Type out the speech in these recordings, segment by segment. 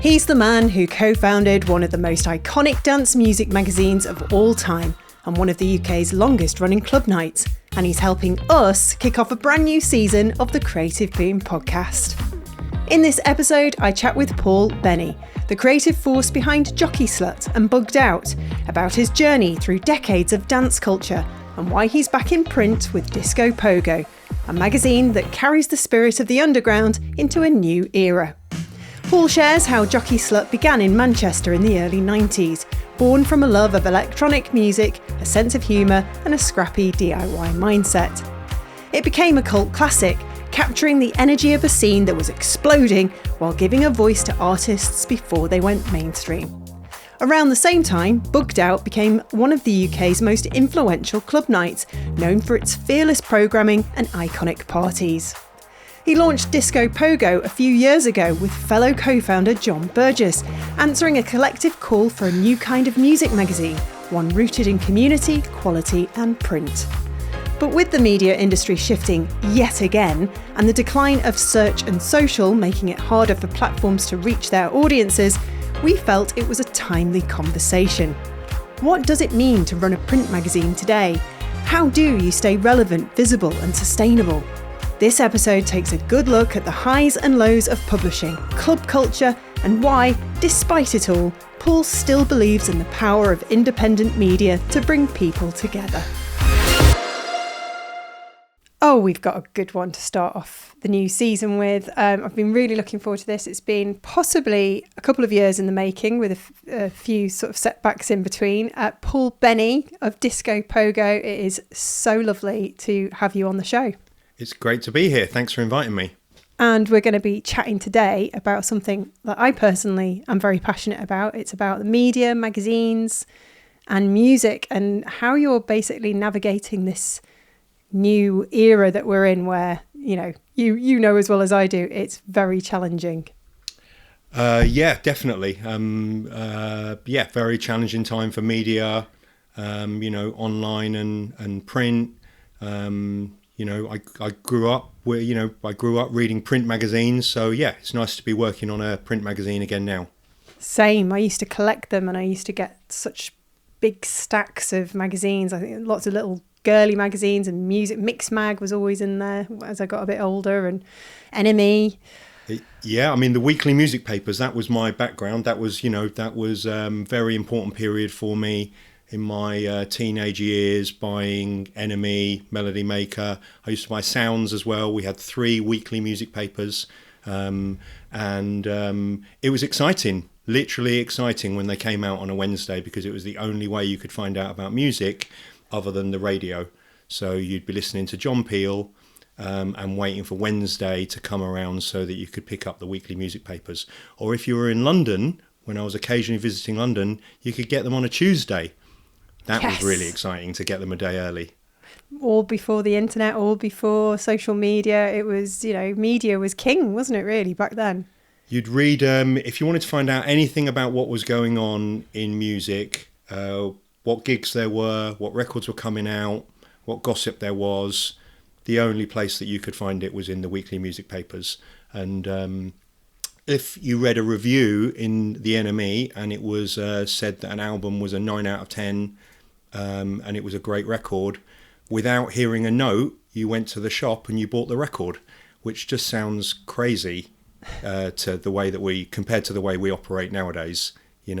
He's the man who co-founded one of the most iconic dance music magazines of all time and one of the UK's longest running club nights. And he's helping us kick off a brand new season of the Creative Boom podcast. In this episode, I chat with Paul Benney, the creative force behind Jockey Slut and Bugged Out, about his journey through decades of dance culture and why he's back in print with Disco Pogo, a magazine that carries the spirit of the underground into a new era. Paul shares how Jockey Slut began in Manchester in the early 90s, born from a love of electronic music, a sense of humour and a scrappy DIY mindset. It became a cult classic, capturing the energy of a scene that was exploding while giving a voice to artists before they went mainstream. Around the same time, Bugged Out became one of the UK's most influential club nights, known for its fearless programming and iconic parties. He launched Disco Pogo a few years ago with fellow co-founder John Burgess, answering a collective call for a new kind of music magazine, one rooted in community, quality and print. But with the media industry shifting yet again, and the decline of search and social making it harder for platforms to reach their audiences, we felt it was a timely conversation. What does it mean to run a print magazine today? How do you stay relevant, visible and sustainable? This episode takes a good look at the highs and lows of publishing, club culture, and why, despite it all, Paul still believes in the power of independent media to bring people together. Oh, we've got a good one to start off the new season with. I've been really looking forward to this. It's been possibly a couple of years in the making with a few sort of setbacks in between. Paul Benney of Disco Pogo, it is so lovely to have you on the show. It's great to be here. Thanks for inviting me. And we're going to be chatting today about something that I personally am very passionate about. It's about the media, magazines and music and how you're basically navigating this new era that we're in where, you know as well as I do, it's very challenging. Yeah, definitely. Very challenging time for media, online and print. I grew up reading print magazines. So yeah, it's nice to be working on a print magazine again now. Same. I used to collect them and I used to get such big stacks of magazines. I think lots of little girly magazines and music. Mix Mag was always in there as I got a bit older, and NME. Yeah, I mean the weekly music papers, that was my background. That was very important period for me in my teenage years, buying NME, Melody Maker. I used to buy Sounds as well. We had 3 weekly music papers, and it was exciting, literally exciting when they came out on a Wednesday, because it was the only way you could find out about music other than the radio. So you'd be listening to John Peel and waiting for Wednesday to come around so that you could pick up the weekly music papers. Or if you were in London, when I was occasionally visiting London, you could get them on a Tuesday. That was really exciting to get them a day early. All before the internet, all before social media. It was, media was king, wasn't it, really, back then? You'd read, if you wanted to find out anything about what was going on in music, what gigs there were, what records were coming out, what gossip there was, the only place that you could find it was in the weekly music papers. And if you read a review in the NME and it was said that an album was a 9 out of 10 and it was a great record, without hearing a note, you went to the shop and you bought the record, which just sounds crazy to the way that compared to the way we operate nowadays.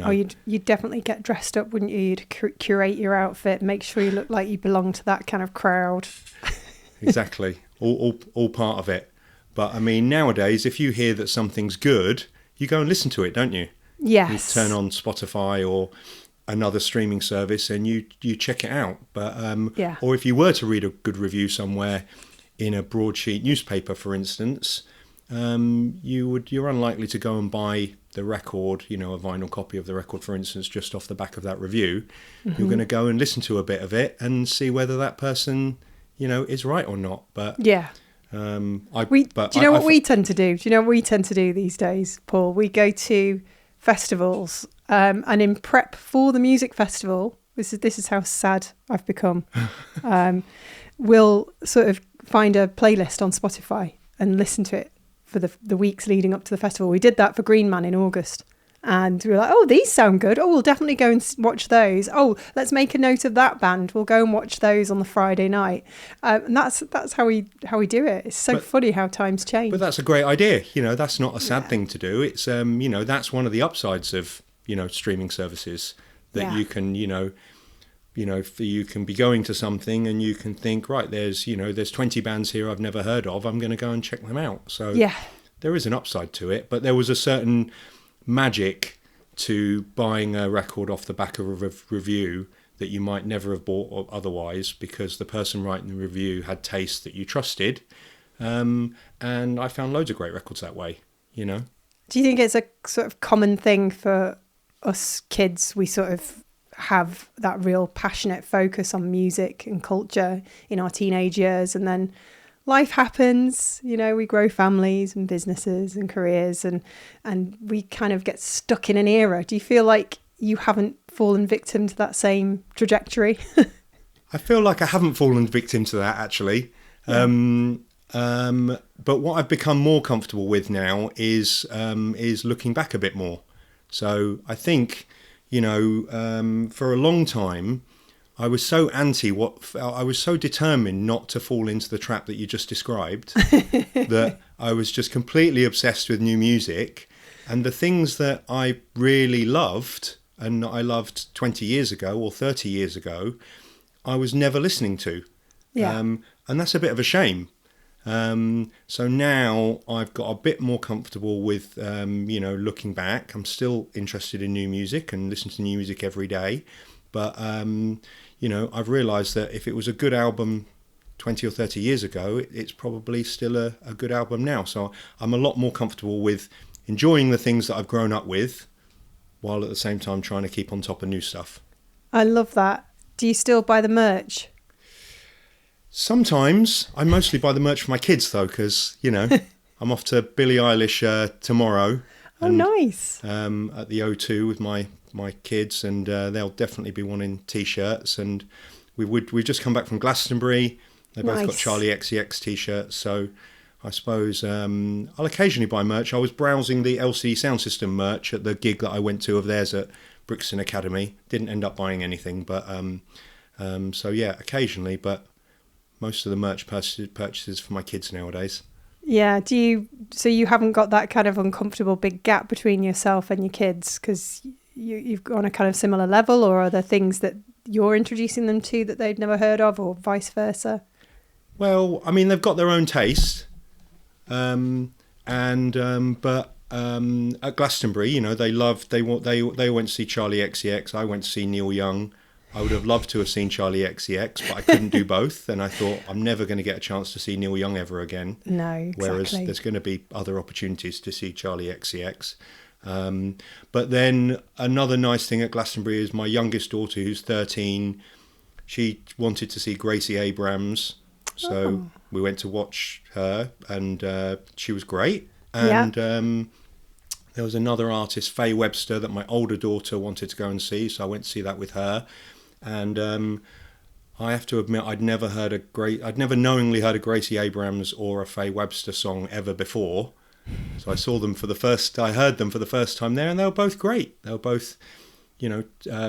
Oh, you'd definitely get dressed up, wouldn't you? You'd curate your outfit, make sure you look like you belong to that kind of crowd. Exactly. All part of it. But I mean, nowadays, if you hear that something's good, you go and listen to it, don't you? Yes. You turn on Spotify or another streaming service and you check it out. But or if you were to read a good review somewhere in a broadsheet newspaper, for instance, you're unlikely to go and buy the record, a vinyl copy of the record, for instance, just off the back of that review. Mm-hmm. You're going to go and listen to a bit of it and see whether that person, is right or not. But yeah. Do you know what we tend to do? Do you know what we tend to do these days, Paul? We go to festivals, and in prep for the music festival, this is how sad I've become. We'll sort of find a playlist on Spotify and listen to it for the weeks leading up to the festival. We did that for Green Man in August. And we were like, oh, these sound good. Oh, we'll definitely go and watch those. Oh, let's make a note of that band. We'll go and watch those on the Friday night. And that's how we do it. It's so funny how times change. But that's a great idea. That's not a sad thing to do. It's that's one of the upsides of streaming services, that you can you can be going to something and you can think, right, there's 20 bands here I've never heard of. I'm going to go and check them out. So there is an upside to it, but there was a certain magic to buying a record off the back of a review that you might never have bought otherwise, because the person writing the review had taste that you trusted. And I found loads of great records that way, Do you think it's a sort of common thing for us kids? We sort of have that real passionate focus on music and culture in our teenage years, and then life happens, we grow families and businesses and careers, and we kind of get stuck in an era. Do you feel like you haven't fallen victim to that same trajectory? I feel like I haven't fallen victim to that, actually. But what I've become more comfortable with now is looking back a bit more. So I think, for a long time, I was so I was so determined not to fall into the trap that you just described, that I was just completely obsessed with new music, and the things that I really loved, and I loved 20 years ago or 30 years ago, I was never listening to. Yeah. And that's a bit of a shame. So now I've got a bit more comfortable with, looking back. I'm still interested in new music and listen to new music every day. But, I've realised that if it was a good album 20 or 30 years ago, it's probably still a good album now. So I'm a lot more comfortable with enjoying the things that I've grown up with, while at the same time trying to keep on top of new stuff. I love that. Do you still buy the merch? Sometimes. I mostly buy the merch for my kids, though, because, I'm off to Billie Eilish tomorrow. Oh, nice. At the O2 with my kids, and they'll definitely be wanting T-shirts. And we've just come back from Glastonbury. They both got Charlie XCX T-shirts. So I suppose I'll occasionally buy merch. I was browsing the LCD Sound System merch at the gig that I went to of theirs at Brixton Academy. Didn't end up buying anything, but so yeah, occasionally. But most of the merch purchases for my kids nowadays. Yeah. So you haven't got that kind of uncomfortable big gap between yourself and your kids because you've gone a kind of similar level, or are there things that you're introducing them to that they've never heard of, or vice versa? Well, I mean, they've got their own taste. But at Glastonbury, they went to see Charlie XCX. I went to see Neil Young. I would have loved to have seen Charlie XCX, but I couldn't do both. And I thought, I'm never going to get a chance to see Neil Young ever again. No, exactly. Whereas there's going to be other opportunities to see Charlie XCX. But then another nice thing at Glastonbury is my youngest daughter, who's 13, she wanted to see Gracie Abrams. So we went to watch her, and she was great. And there was another artist, Faye Webster, that my older daughter wanted to go and see. So I went to see that with her. And I have to admit, I'd never knowingly heard a Gracie Abrams or a Faye Webster song ever before. So I heard them for the first time there, and they were both great. They were both,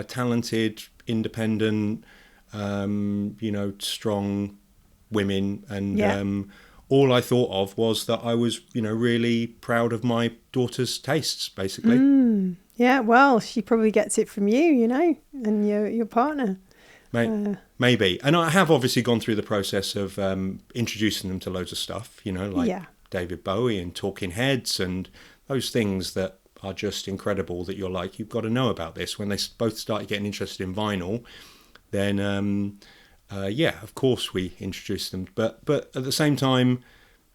talented, independent, strong women. And all I thought of was that I was, really proud of my daughter's tastes, basically. Yeah, well, she probably gets it from you, and your partner. Maybe. And I have obviously gone through the process of introducing them to loads of stuff, David Bowie and Talking Heads and those things that are just incredible, that you're like, you've got to know about this. When they both started getting interested in vinyl, then, of course we introduced them. But at the same time,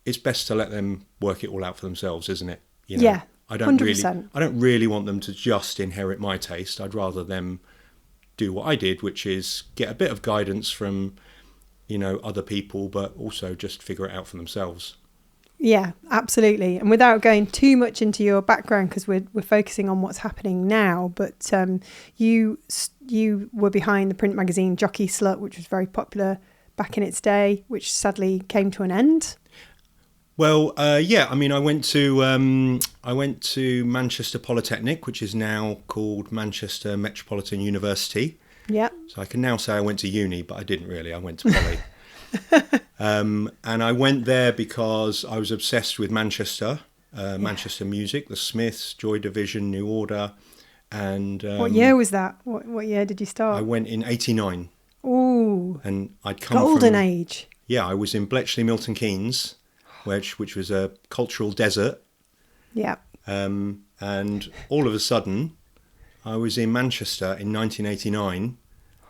it's best to let them work it all out for themselves, isn't it? Yeah. I don't 100%. really want them to just inherit my taste. I'd rather them do what I did, which is get a bit of guidance from, other people, but also just figure it out for themselves. Yeah, absolutely. And without going too much into your background, because we're focusing on what's happening now, but you were behind the print magazine Jockey Slut, which was very popular back in its day, which sadly came to an end. Well, yeah. I mean, I went to Manchester Polytechnic, which is now called Manchester Metropolitan University. Yeah. So I can now say I went to uni, but I didn't really. I went to Poly. And I went there because I was obsessed with Manchester, Manchester music, the Smiths, Joy Division, New Order. And what year was that? What year did you start? I went in '89. Ooh. And I'd come Golden from, age. Yeah, I was in Bletchley, Milton Keynes, which was a cultural desert. Yeah. And all of a sudden, I was in Manchester in 1989,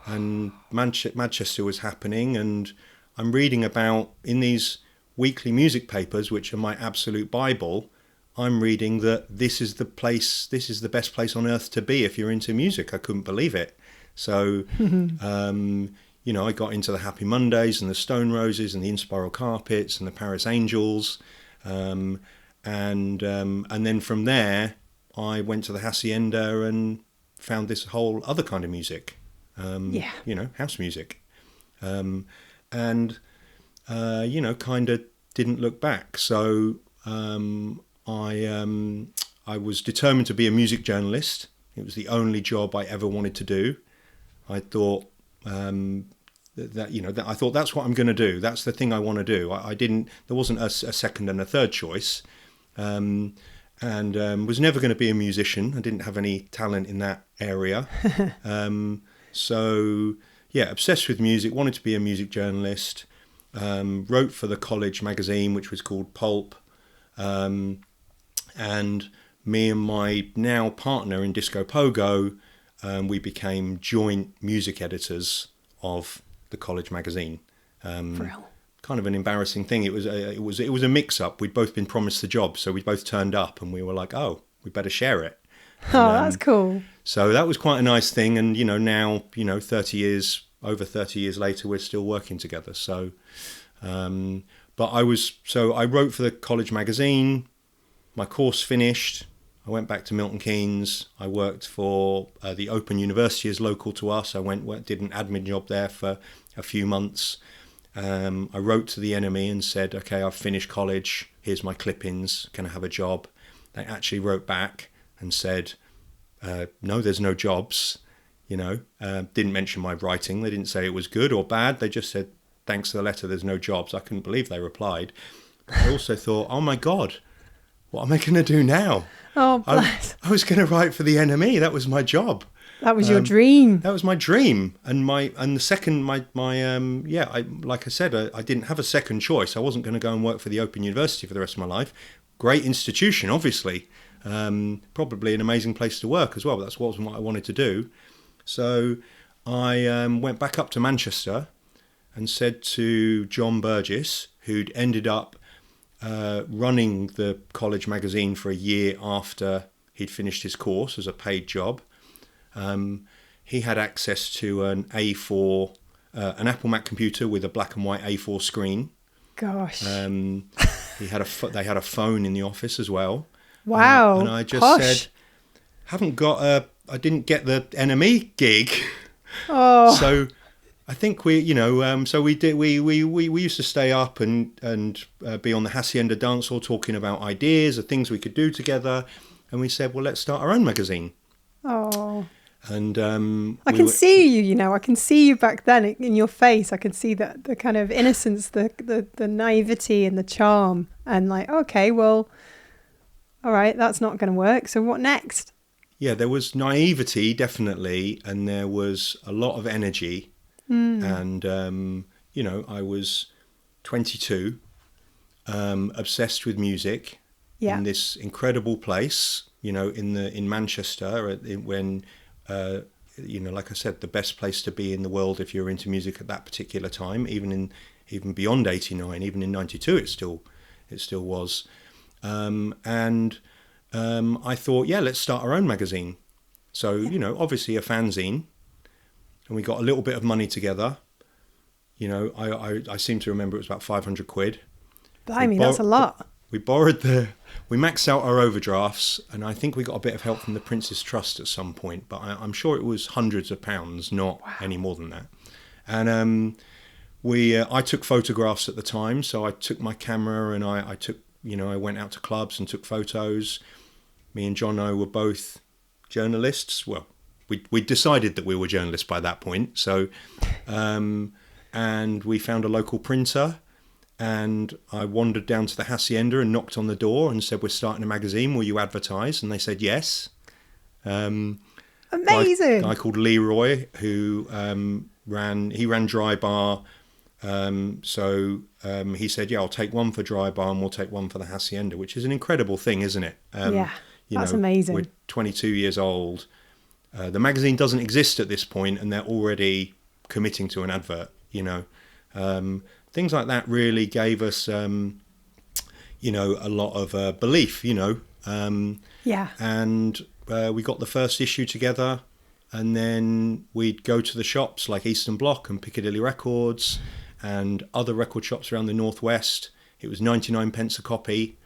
and Manchester was happening, and I'm reading about, in these weekly music papers, which are my absolute Bible, I'm reading that this is the best place on earth to be if you're into music. I couldn't believe it. So, I got into the Happy Mondays and the Stone Roses and the Inspiral Carpets and the Paris Angels. And then from there, I went to the Hacienda and found this whole other kind of music, house music. Kind of didn't look back. So I was determined to be a music journalist. It was the only job I ever wanted to do. I thought I thought that's what I'm going to do. That's the thing I want to do. There wasn't a second and a third choice. Was never going to be a musician. I didn't have any talent in that area. Obsessed with music, wanted to be a music journalist, wrote for the college magazine, which was called Pulp. And me and my now partner in Disco Pogo, we became joint music editors of the college magazine. Kind of an embarrassing thing. It was a mix-up. We'd both been promised the job, so we both turned up, and we were like, "Oh, we better share it." That's cool. So that was quite a nice thing, and now 30 years later, we're still working together. So, I wrote for the college magazine. My course finished. I went back to Milton Keynes. I worked for the Open University as local to us. I did an admin job there for a few months. I wrote to the NME and said, okay, I've finished college. Here's my clippings. Can I have a job? They actually wrote back and said, no, there's no jobs. Didn't mention my writing. They didn't say it was good or bad. They just said, thanks for the letter, there's no jobs. I couldn't believe they replied. But I also thought, oh my God, what am I going to do now? Oh, bless. I was going to write for the NME. That was my job. That was your dream. That was my dream. And the second, like I said, I didn't have a second choice. I wasn't going to go and work for the Open University for the rest of my life. Great institution, obviously. Probably an amazing place to work as well. But that's what I wanted to do. So I went back up to Manchester and said to John Burgess, who'd ended up running the college magazine for a year after he'd finished his course as a paid job. He had access to an A4, an Apple Mac computer with a black and white A4 screen. Gosh. They had a phone in the office as well. Wow. And I just said, I didn't get the NME gig. Oh. So I think we used to stay up and be on the Hacienda dance hall talking about ideas of things we could do together. And we said, well, let's start our own magazine. Oh. And I can see you, I can see you back then in your face. I can see the kind of innocence, the naivety and the charm. And like, okay, well, all right, that's not going to work. So what next? Yeah, there was naivety, definitely. And there was a lot of energy. And, I was 22, obsessed with music in this incredible place, in Manchester, when, like I said, the best place to be in the world if you're into music at that particular time, even beyond 89, even in 92, it still was. I thought, let's start our own magazine. So, obviously a fanzine. And we got a little bit of money together. I seem to remember it was about 500 quid. Blimey, that's a lot. We maxed out our overdrafts, and I think we got a bit of help from the Prince's Trust at some point, but I'm sure it was hundreds of pounds, not any more than that. And I took photographs at the time, so I took my camera and I went out to clubs and took photos. Me and Jono were both journalists. Well, we decided that we were journalists by that point. So, and we found a local printer, and I wandered down to the Hacienda and knocked on the door and said, "We're starting a magazine. Will you advertise?" And they said yes. Amazing. A guy called Leroy who ran Dry Bar. So he said, "Yeah, I'll take one for Dry Bar and we'll take one for the Hacienda," which is an incredible thing, isn't it? That's amazing. We're 22 years old. The magazine doesn't exist at this point, and they're already committing to an advert. Things like that really gave us, a lot of belief. And we got the first issue together, and then we'd go to the shops like Eastern Bloc and Piccadilly Records and other record shops around the Northwest. It was 99 pence a copy.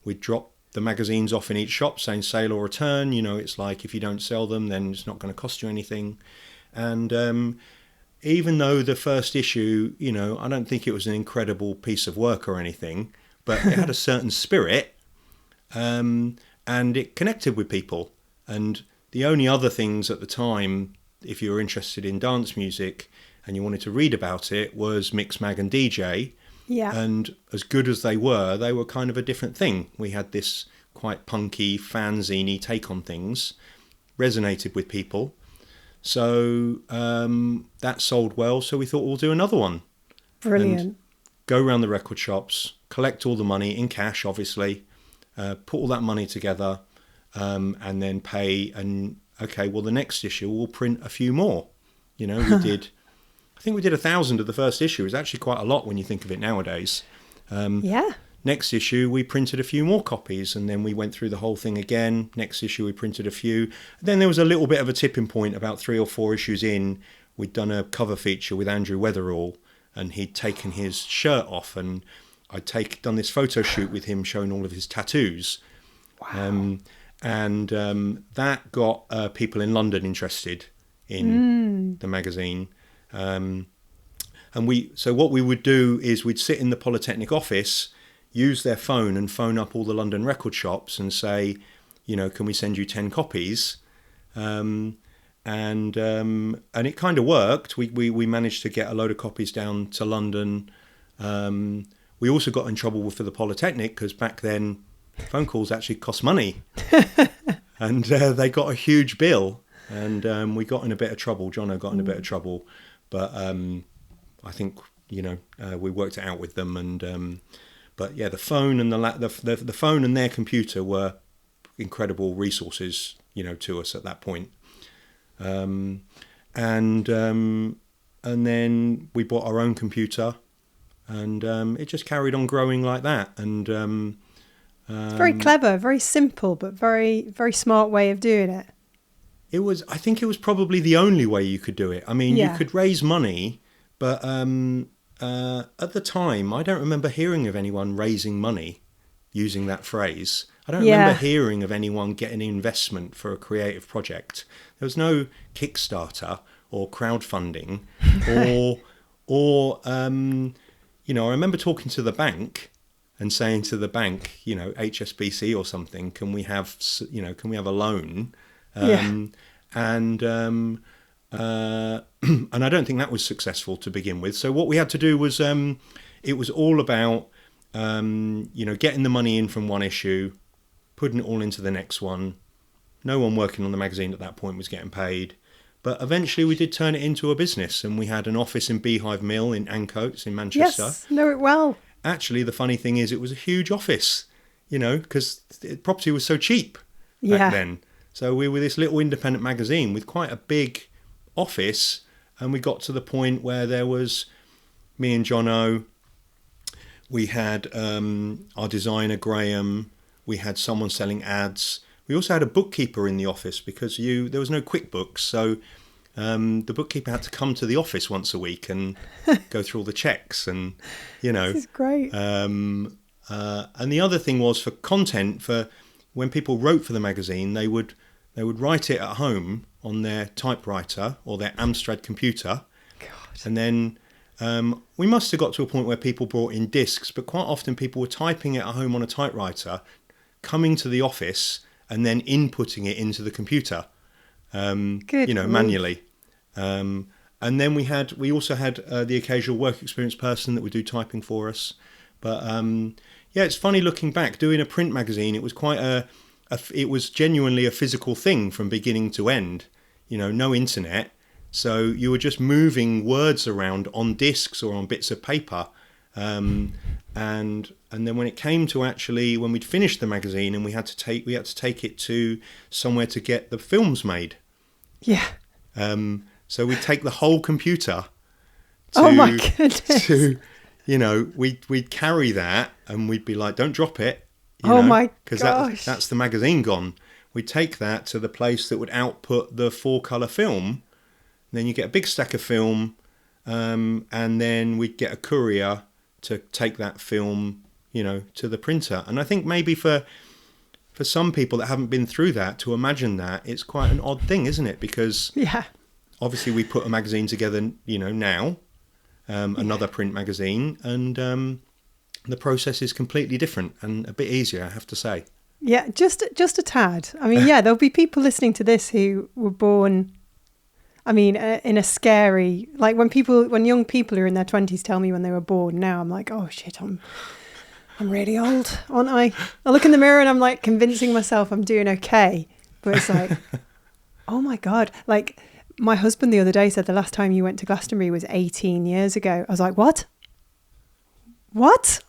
We'd drop the magazines off in each shop saying sale or return. It's like if you don't sell them, then it's not going to cost you anything. And even though the first issue, I don't think it was an incredible piece of work or anything, but it had a certain spirit, and it connected with people. And the only other things at the time, if you were interested in dance music and you wanted to read about it, was Mixmag and DJ. Yeah. And as good as they were kind of a different thing. We had this quite punky, fanzine-y take on things, resonated with people. So that sold well. So we thought we'll do another one. Brilliant. And go around the record shops, collect all the money in cash, obviously, put all that money together, and then pay. And okay, well, the next issue we'll print a few more. We did. I think we did 1,000 of the first issue. It's actually quite a lot when you think of it nowadays. Next issue, we printed a few more copies, and then we went through the whole thing again. Next issue, we printed a few. Then there was a little bit of a tipping point about 3 or 4 issues in. We'd done a cover feature with Andrew Weatherall, and he'd taken his shirt off, and I'd done this photo shoot with him showing all of his tattoos. Wow. That got people in London interested in the magazine. So what we would do is we'd sit in the Polytechnic office, use their phone and phone up all the London record shops and say, can we send you 10 copies? And it kind of worked. We managed to get a load of copies down to London. We also got in trouble for the Polytechnic because back then phone calls actually cost money. And they got a huge bill, and we got in a bit of trouble. Jono got in a bit of trouble. But I think we worked it out with them, and but yeah, the phone and the phone and their computer were incredible resources, to us at that point. And then we bought our own computer, and it just carried on growing like that. And it's very clever, very simple, but very, very smart way of doing it. I think it was probably the only way you could do it. I mean, you could raise money, but at the time, I don't remember hearing of anyone raising money using that phrase. I don't remember hearing of anyone getting investment for a creative project. There was no Kickstarter or crowdfunding or I remember talking to the bank and saying to the bank, HSBC or something, can we have a loan? And I don't think that was successful to begin with. So what we had to do was, it was all about, getting the money in from one issue, putting it all into the next one. No one working on the magazine at that point was getting paid. But eventually we did turn it into a business, and we had an office in Beehive Mill in Ancoats in Manchester. Yes, know it well. Actually, the funny thing is it was a huge office, because property was so cheap back then. So we were this little independent magazine with quite a big office, and we got to the point where there was me and Jono, we had our designer Graham, we had someone selling ads. We also had a bookkeeper in the office because there was no QuickBooks, so the bookkeeper had to come to the office once a week and go through all the checks, and This is great. And the other thing was for content, for when people wrote for the magazine, they would write it at home on their typewriter or their Amstrad computer. God. And then we must have got to a point where people brought in discs, but quite often people were typing it at home on a typewriter, coming to the office and then inputting it into the computer, manually. And then we also had the occasional work experience person that would do typing for us. But it's funny looking back, doing a print magazine. It was quite it was genuinely a physical thing from beginning to end. No internet. So you were just moving words around on discs or on bits of paper. And then when it came to when we'd finished the magazine and we had to take it to somewhere to get the films made. Yeah. So we'd take the whole computer. Oh my goodness. We'd carry that and we'd be like, don't drop it. My gosh. Because that's the magazine gone. We'd take that to the place that would output the 4-colour film. Then you get a big stack of film, and then we'd get a courier to take that film, to the printer. And I think maybe for some people that haven't been through that, to imagine that, it's quite an odd thing, isn't it? Because obviously we put a magazine together, now, another print magazine, and the process is completely different and a bit easier, I have to say. Yeah, just a tad. I mean, there'll be people listening to this who were born, in a scary, like when young people who are in their 20s tell me when they were born, now I'm like, oh shit, I'm really old, aren't I? I look in the mirror and I'm like convincing myself I'm doing okay. But it's like, oh my God. Like my husband the other day said the last time you went to Glastonbury was 18 years ago. I was like, what? 18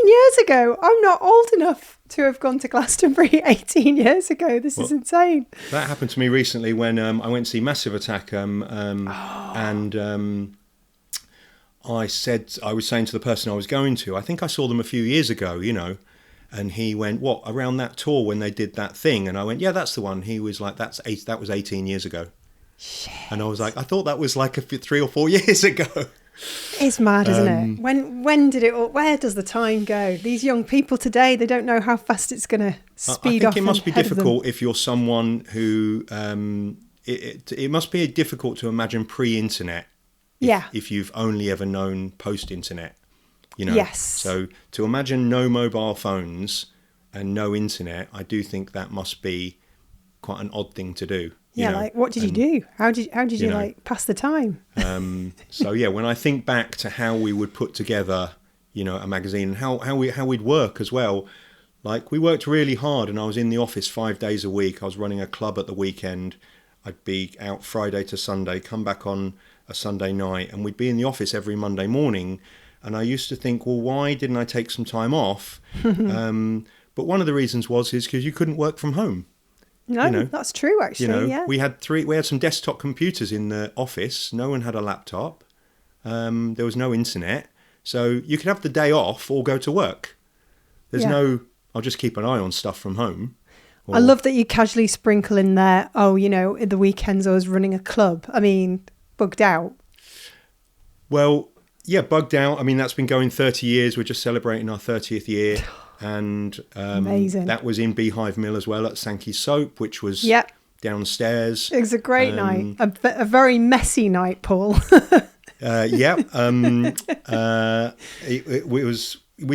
years ago? I'm not old enough to have gone to Glastonbury 18 years ago. This is insane. That happened to me recently when I went to see Massive Attack, and I was saying to the person I was going to, I think I saw them a few years ago, and he went, what, around that tour when they did that thing? And I went, yeah, that's the one. He was like, that was 18 years ago. Shit. And I was like, I thought that was like 3 or 4 years ago. It's mad, isn't it? When did it all, where does the time go? These young people today, they don't know how fast it's going to speed off. I think it must be difficult if you're someone who, it must be difficult to imagine pre-internet. If you've only ever known post-internet, Yes. So to imagine no mobile phones and no internet, I do think that must be quite an odd thing to do. Like what did you do? How did you like pass the time? When I think back to how we would put together, a magazine and how we'd work as well, like we worked really hard and I was in the office 5 days a week. I was running a club at the weekend. I'd be out Friday to Sunday, come back on a Sunday night, and we'd be in the office every Monday morning. And I used to think, well, why didn't I take some time off? But one of the reasons is because you couldn't work from home. No, that's true, actually. We had some desktop computers in the office. No one had a laptop. There was no internet. So you could have the day off or go to work. There's I'll just keep an eye on stuff from home. I love that you casually sprinkle in there, in the weekends I was running a club. Bugged out. Well, yeah, bugged out. That's been going 30 years. We're just celebrating our 30th year. And amazing. That was in Beehive Mill as well at Sankey Soap, which was downstairs. It was a great night. A very messy night, Paul. We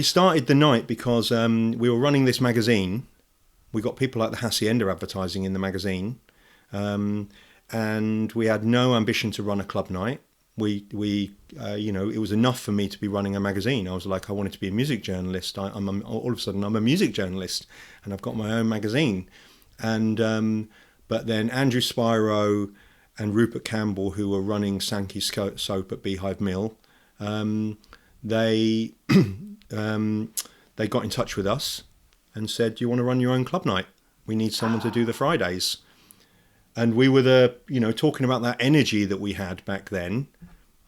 started the night because we were running this magazine. We got people like the Hacienda advertising in the magazine. And we had no ambition to run a club night. It was enough for me to be running a magazine. I was like, I wanted to be a music journalist. All of a sudden, I'm a music journalist, and I've got my own magazine. And but then Andrew Spiro and Rupert Campbell, who were running Sankey Soap at Beehive Mill, they got in touch with us and said, "Do you want to run your own club night? We need someone to do the Fridays." And we were talking about that energy that we had back then.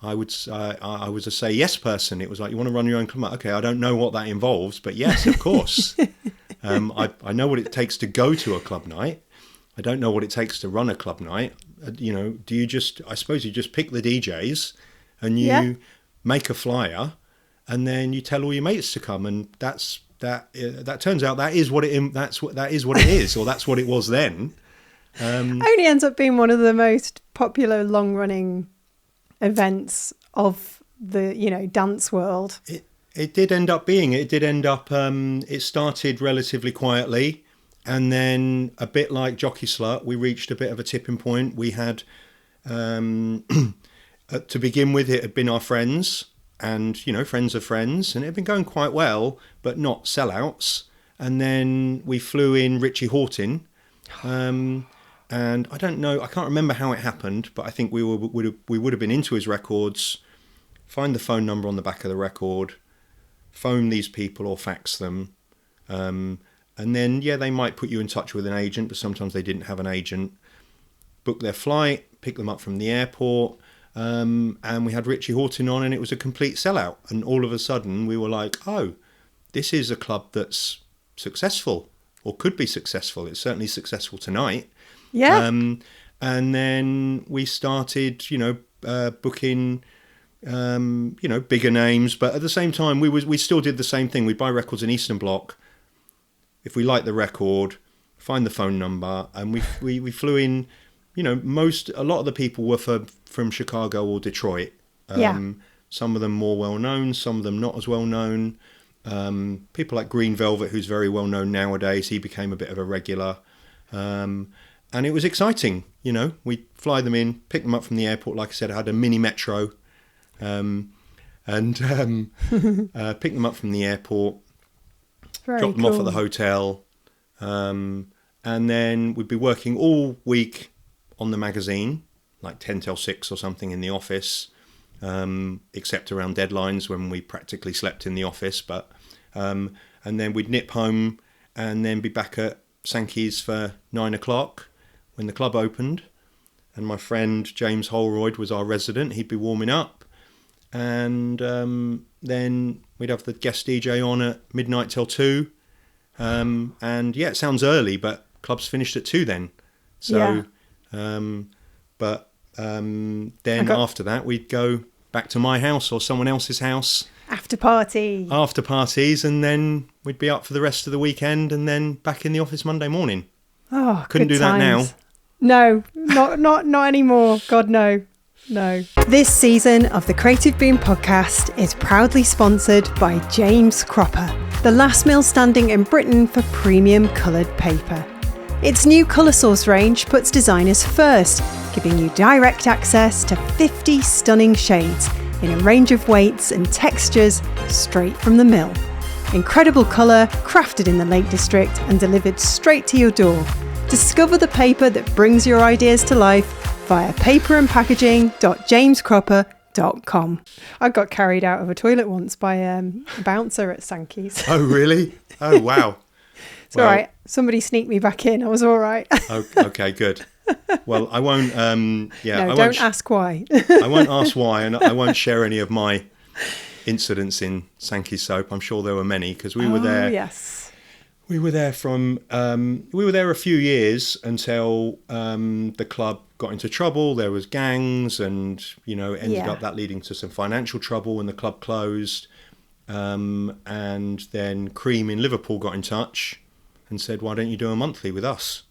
I was a say yes person. It was like, you want to run your own club night? Okay, I don't know what that involves, but yes, of course. I know what it takes to go to a club night. I don't know what it takes to run a club night. I suppose you just pick the DJs and you make a flyer and then you tell all your mates to come, and that turns out that is what it is, or that's what it was then. Only ends up being one of the most popular long-running events of the, dance world. It did end up being. It did end up. It started relatively quietly, and then a bit like Jockey Slut, we reached a bit of a tipping point. We had, to begin with, it had been our friends, and friends of friends, and it had been going quite well, but not sellouts. And then we flew in Richie Hawtin, and I don't know. I can't remember how it happened, but I think we would have been into his records. Find the phone number on the back of the record. Phone these people or fax them, and then they might put you in touch with an agent, but sometimes they didn't have an agent. Book their flight, pick them up from the airport, and we had Richie Hawtin on, and it was a complete sellout. And all of a sudden we were like, oh, this is a club that's successful, or could be successful. It's certainly successful tonight. Yeah. And then we started booking bigger names, but at the same time we still did the same thing. We'd buy records in Eastern Bloc. If we liked the record, find the phone number, and we flew in. A lot of the people were from Chicago or Detroit. Some of them more well known, some of them not as well known. People like Green Velvet, who's very well known nowadays, he became a bit of a regular, and it was exciting. We'd fly them in, pick them up from the airport. Like I said, I had a mini metro. And pick them up from the airport, drop them off at the hotel, and then we'd be working all week on the magazine, like 10 till 6 or something in the office, except around deadlines when we practically slept in the office. But and then we'd nip home and then be back at Sankey's for 9 o'clock when the club opened. And my friend James Holroyd was our resident. He'd be warming up. And then we'd have the guest DJ on at midnight till 2. It sounds early, but clubs finished at 2 then. So, then after that, we'd go back to my house or someone else's house. After parties, and then we'd be up for the rest of the weekend, and then back in the office Monday morning. Oh, couldn't do that now. No, not anymore. God, no. No. This season of the Creative Boom podcast is proudly sponsored by James Cropper, the last mill standing in Britain for premium coloured paper. Its new colour source range puts designers first, giving you direct access to 50 stunning shades in a range of weights and textures straight from the mill. Incredible colour, crafted in the Lake District and delivered straight to your door. Discover the paper that brings your ideas to life via paperandpackaging.jamescropper.com. I got carried out of a toilet once by a bouncer at Sankey's. Oh, really? Oh, wow. It's all right. Somebody sneaked me back in. I was all right. Okay, good. Well, I won't... don't ask why. I won't ask why, and I won't share any of my incidents in Sankey's soap. I'm sure there were many, because we were there... Oh, yes. We were there we were there a few years until the club got into trouble. There was gangs, and ended up that leading to some financial trouble, and the club closed. And then Cream in Liverpool got in touch and said, "Why don't you do a monthly with us?"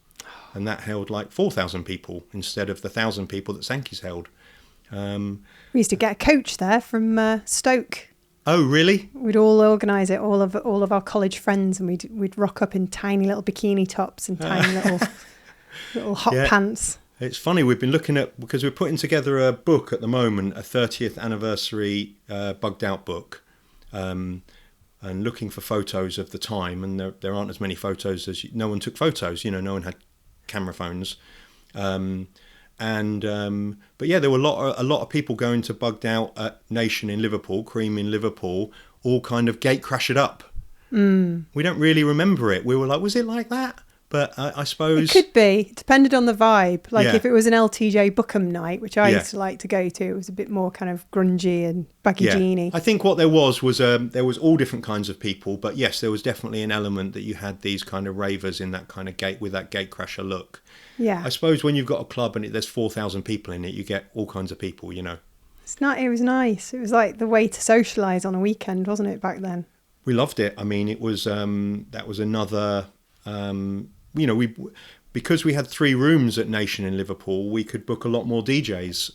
And that held like 4,000 people instead of the 1,000 people that Sankey's held. We used to get a coach there from Stoke. Oh, really? We'd all organise it, all of our college friends, and we'd rock up in tiny little bikini tops and tiny little hot pants. It's funny, we've been looking at, because we're putting together a book at the moment, a 30th anniversary bugged out book, and looking for photos of the time, and there aren't as many photos as no one took photos. No one had camera phones. But yeah, there were a lot of people going to Bugged Out at Nation in Liverpool, Cream in Liverpool, all kind of gate crashed up. We don't really remember it. We were like, was it like that? But I suppose... It could be. It depended on the vibe. Like if it was an LTJ Bookham night, which I used to like to go to, it was a bit more kind of grungy and baggy jeany. I think what there was there was all different kinds of people. But yes, there was definitely an element that you had these kind of ravers in that kind of gate with that gate crasher look. Yeah. I suppose when you've got a club and there's 4,000 people in it, you get all kinds of people, It's not. It was nice. It was like the way to socialise on a weekend, wasn't it, back then? We loved it. I mean, it was that was another... because we had 3 rooms at Nation in Liverpool, we could book a lot more DJs.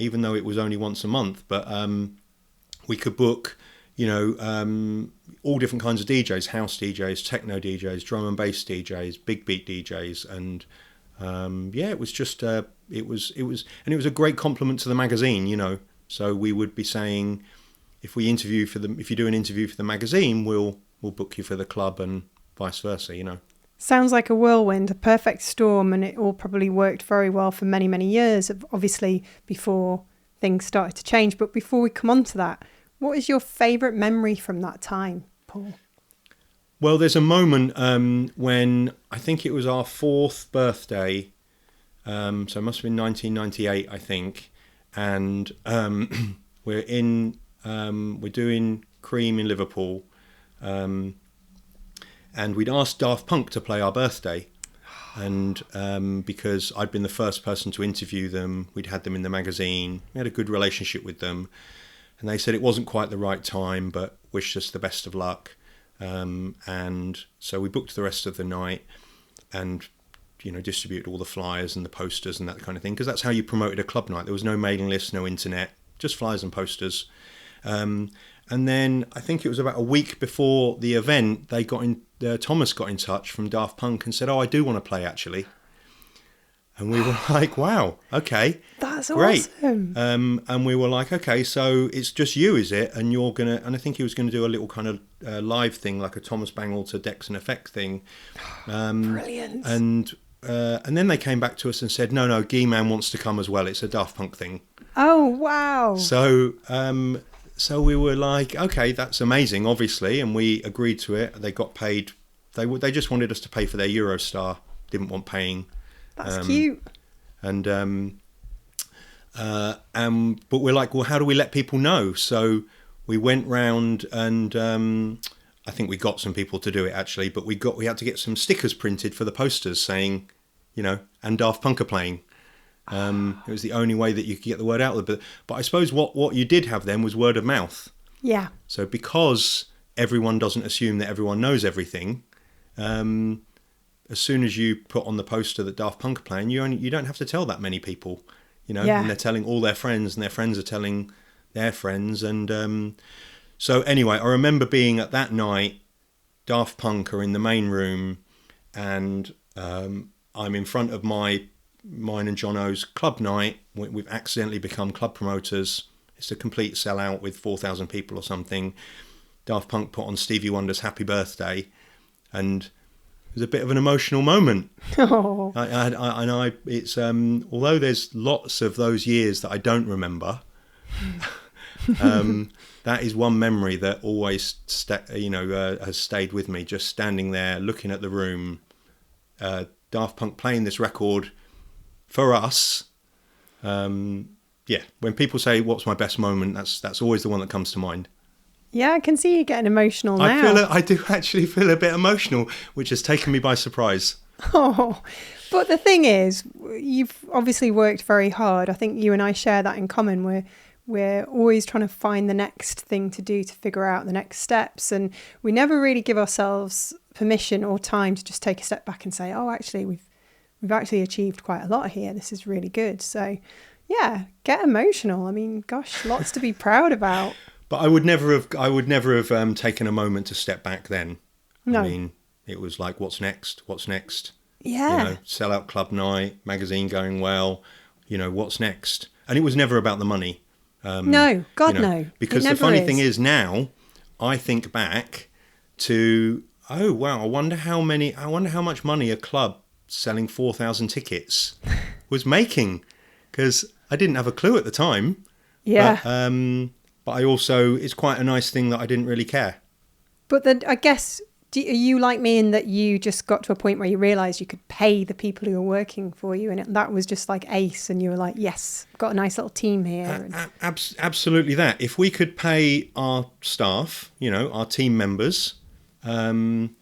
even though it was only once a month. But we could book, all different kinds of DJs, house DJs, techno DJs, drum and bass DJs, big beat DJs, and it was just it was a great compliment to the magazine, So we would be saying, if you do an interview for the magazine, we'll book you for the club, and vice versa, Sounds like a whirlwind, a perfect storm, and it all probably worked very well for many, many years, obviously before things started to change. But before we come on to that, what is your favourite memory from that time, Paul? Well, there's a moment when I think it was our 4th birthday, so it must have been 1998, I think, and we're doing Cream in Liverpool, and we'd asked Daft Punk to play our birthday, and because I'd been the first person to interview them, we'd had them in the magazine, we had a good relationship with them, and they said it wasn't quite the right time, but wished us the best of luck, and so we booked the rest of the night, and distributed all the flyers and the posters and that kind of thing, because that's how you promoted a club night. There was no mailing list, no internet, just flyers and posters. And then I think it was about a week before the event, Thomas got in touch from Daft Punk and said, "Oh, I do want to play actually." And we were like, "Wow, okay, that's great." Awesome. And we were like, "Okay, so it's just you, is it?" And you're gonna, and I think he was going to do a little kind of live thing, like a Thomas Bangle to Decks and Effect thing. Brilliant. And then they came back to us and said, "No, Guy-Man wants to come as well. It's a Daft Punk thing." Oh wow! So we were like, okay, that's amazing, obviously, and we agreed to it. They got paid. They just wanted us to pay for their Eurostar. Didn't want paying. That's cute. And but we're like, well, how do we let people know? So we went round and I think we got some people to do it actually, but we had to get some stickers printed for the posters saying, and Daft Punk are playing. It was the only way that you could get the word out. But I suppose what you did have then was word of mouth. Yeah. So because everyone doesn't assume that everyone knows everything, as soon as you put on the poster that Daft Punk are playing, you don't have to tell that many people, Yeah. and they're telling all their friends, and their friends are telling their friends. And so anyway, I remember being at that night, Daft Punk are in the main room, and I'm in front of mine and Jono's club night. We've accidentally become club promoters. It's a complete sellout with 4,000 people or something. Daft Punk put on Stevie Wonder's Happy Birthday, and it was a bit of an emotional moment. Oh. It's although there's lots of those years that I don't remember, that is one memory that always has stayed with me. Just standing there, looking at the room, Daft Punk playing this record for us. When people say what's my best moment, that's always the one that comes to mind. Yeah, I can see you getting emotional now. I do actually feel a bit emotional, which has taken me by surprise. Oh, but the thing is, you've obviously worked very hard. I think you and I share that in common. We're always trying to find the next thing to do, to figure out the next steps, and we never really give ourselves permission or time to just take a step back and say, "Oh, actually, we've actually achieved quite a lot here. This is really good." So, yeah, get emotional. I mean, gosh, lots to be proud about. But I would never have taken a moment to step back then. No. I mean, it was like, what's next? What's next? Yeah. Sell out club night, magazine going well. What's next? And it was never about the money. No, God, no. Because the funny thing is now, I think back to, oh wow, I wonder how much money a club selling 4,000 tickets was making, because I didn't have a clue at the time. Yeah. But I also, it's quite a nice thing that I didn't really care. But then I guess, are you like me in that you just got to a point where you realised you could pay the people who were working for you, and that was just like ace, and you were like, yes, I've got a nice little team here. Absolutely that. If we could pay our staff, our team members, and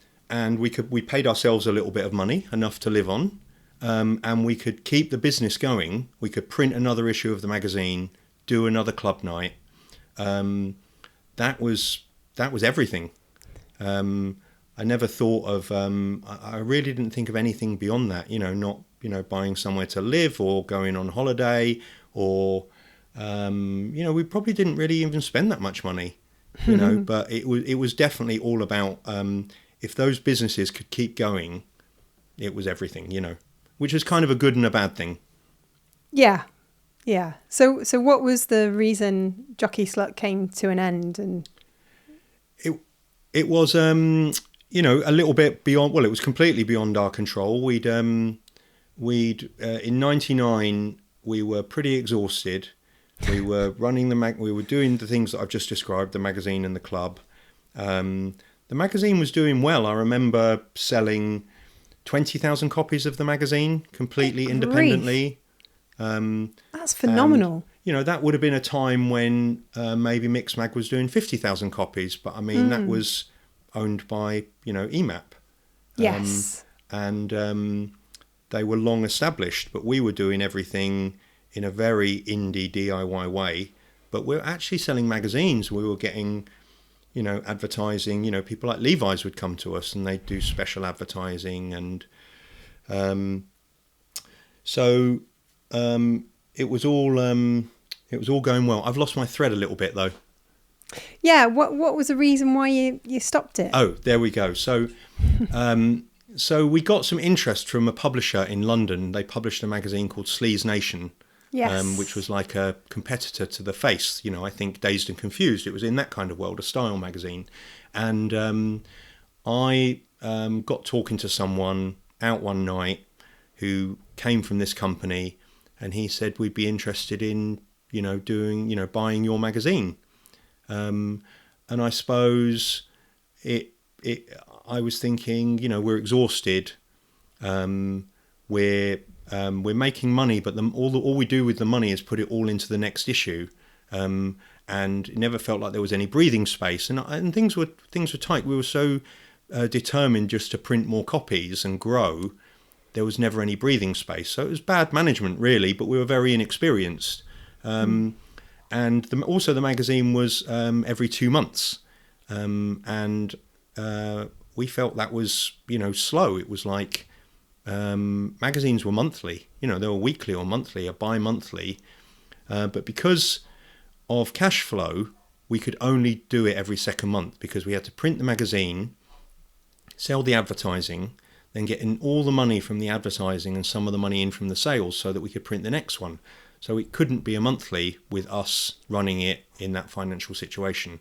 we paid ourselves a little bit of money, enough to live on, and we could keep the business going, we could print another issue of the magazine, do another club night. That was everything. I never thought of, I really didn't think of anything beyond that, not, buying somewhere to live or going on holiday or We probably didn't really even spend that much money, but it was definitely all about, if those businesses could keep going, it was everything, which is kind of a good and a bad thing. Yeah. Yeah. So what was the reason Jockey Slut came to an end? And it was, a little bit beyond, well, it was completely beyond our control. We'd in 99, we were pretty exhausted. We were running we were doing the things that I've just described, the magazine and the club. The magazine was doing well. I remember selling 20,000 copies of the magazine completely independently. That's phenomenal. And, that would have been a time when maybe Mixmag was doing 50,000 copies, but I mean, that was owned by, EMAP. Yes. And they were long established, but we were doing everything in a very indie DIY way. But we're actually selling magazines. We were getting, advertising. People like Levi's would come to us and they'd do special advertising. And so it was all going well. I've lost my thread a little bit though. Yeah. What was the reason why you stopped it? Oh, there we go. So so we got some interest from a publisher in London. They published a magazine called Sleaze Nation. Yes. Which was like a competitor to The Face, I think Dazed and Confused. It was in that kind of world, a style magazine. And I got talking to someone out one night who came from this company, and he said we'd be interested in, buying your magazine. And I suppose I was thinking, we're exhausted. We're making money, but all we do with the money is put it all into the next issue, and it never felt like there was any breathing space. And things were tight. We were so determined just to print more copies and grow. There was never any breathing space. So it was bad management, really. But we were very inexperienced. And also the magazine was every 2 months, and we felt that was slow. It was like. Magazines were monthly, they were weekly or monthly or bi-monthly, but because of cash flow, we could only do it every second month because we had to print the magazine, sell the advertising, then get in all the money from the advertising and some of the money in from the sales so that we could print the next one. So it couldn't be a monthly with us running it in that financial situation.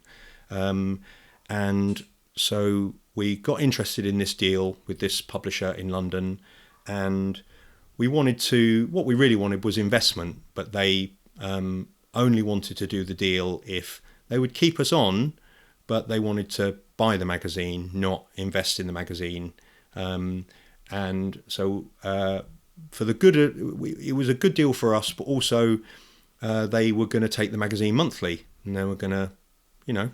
And so we got interested in this deal with this publisher in London, and what we really wanted was investment, but they only wanted to do the deal if they would keep us on, but they wanted to buy the magazine, not invest in the magazine. And so for the good, it was a good deal for us, but also they were going to take the magazine monthly, and they were going to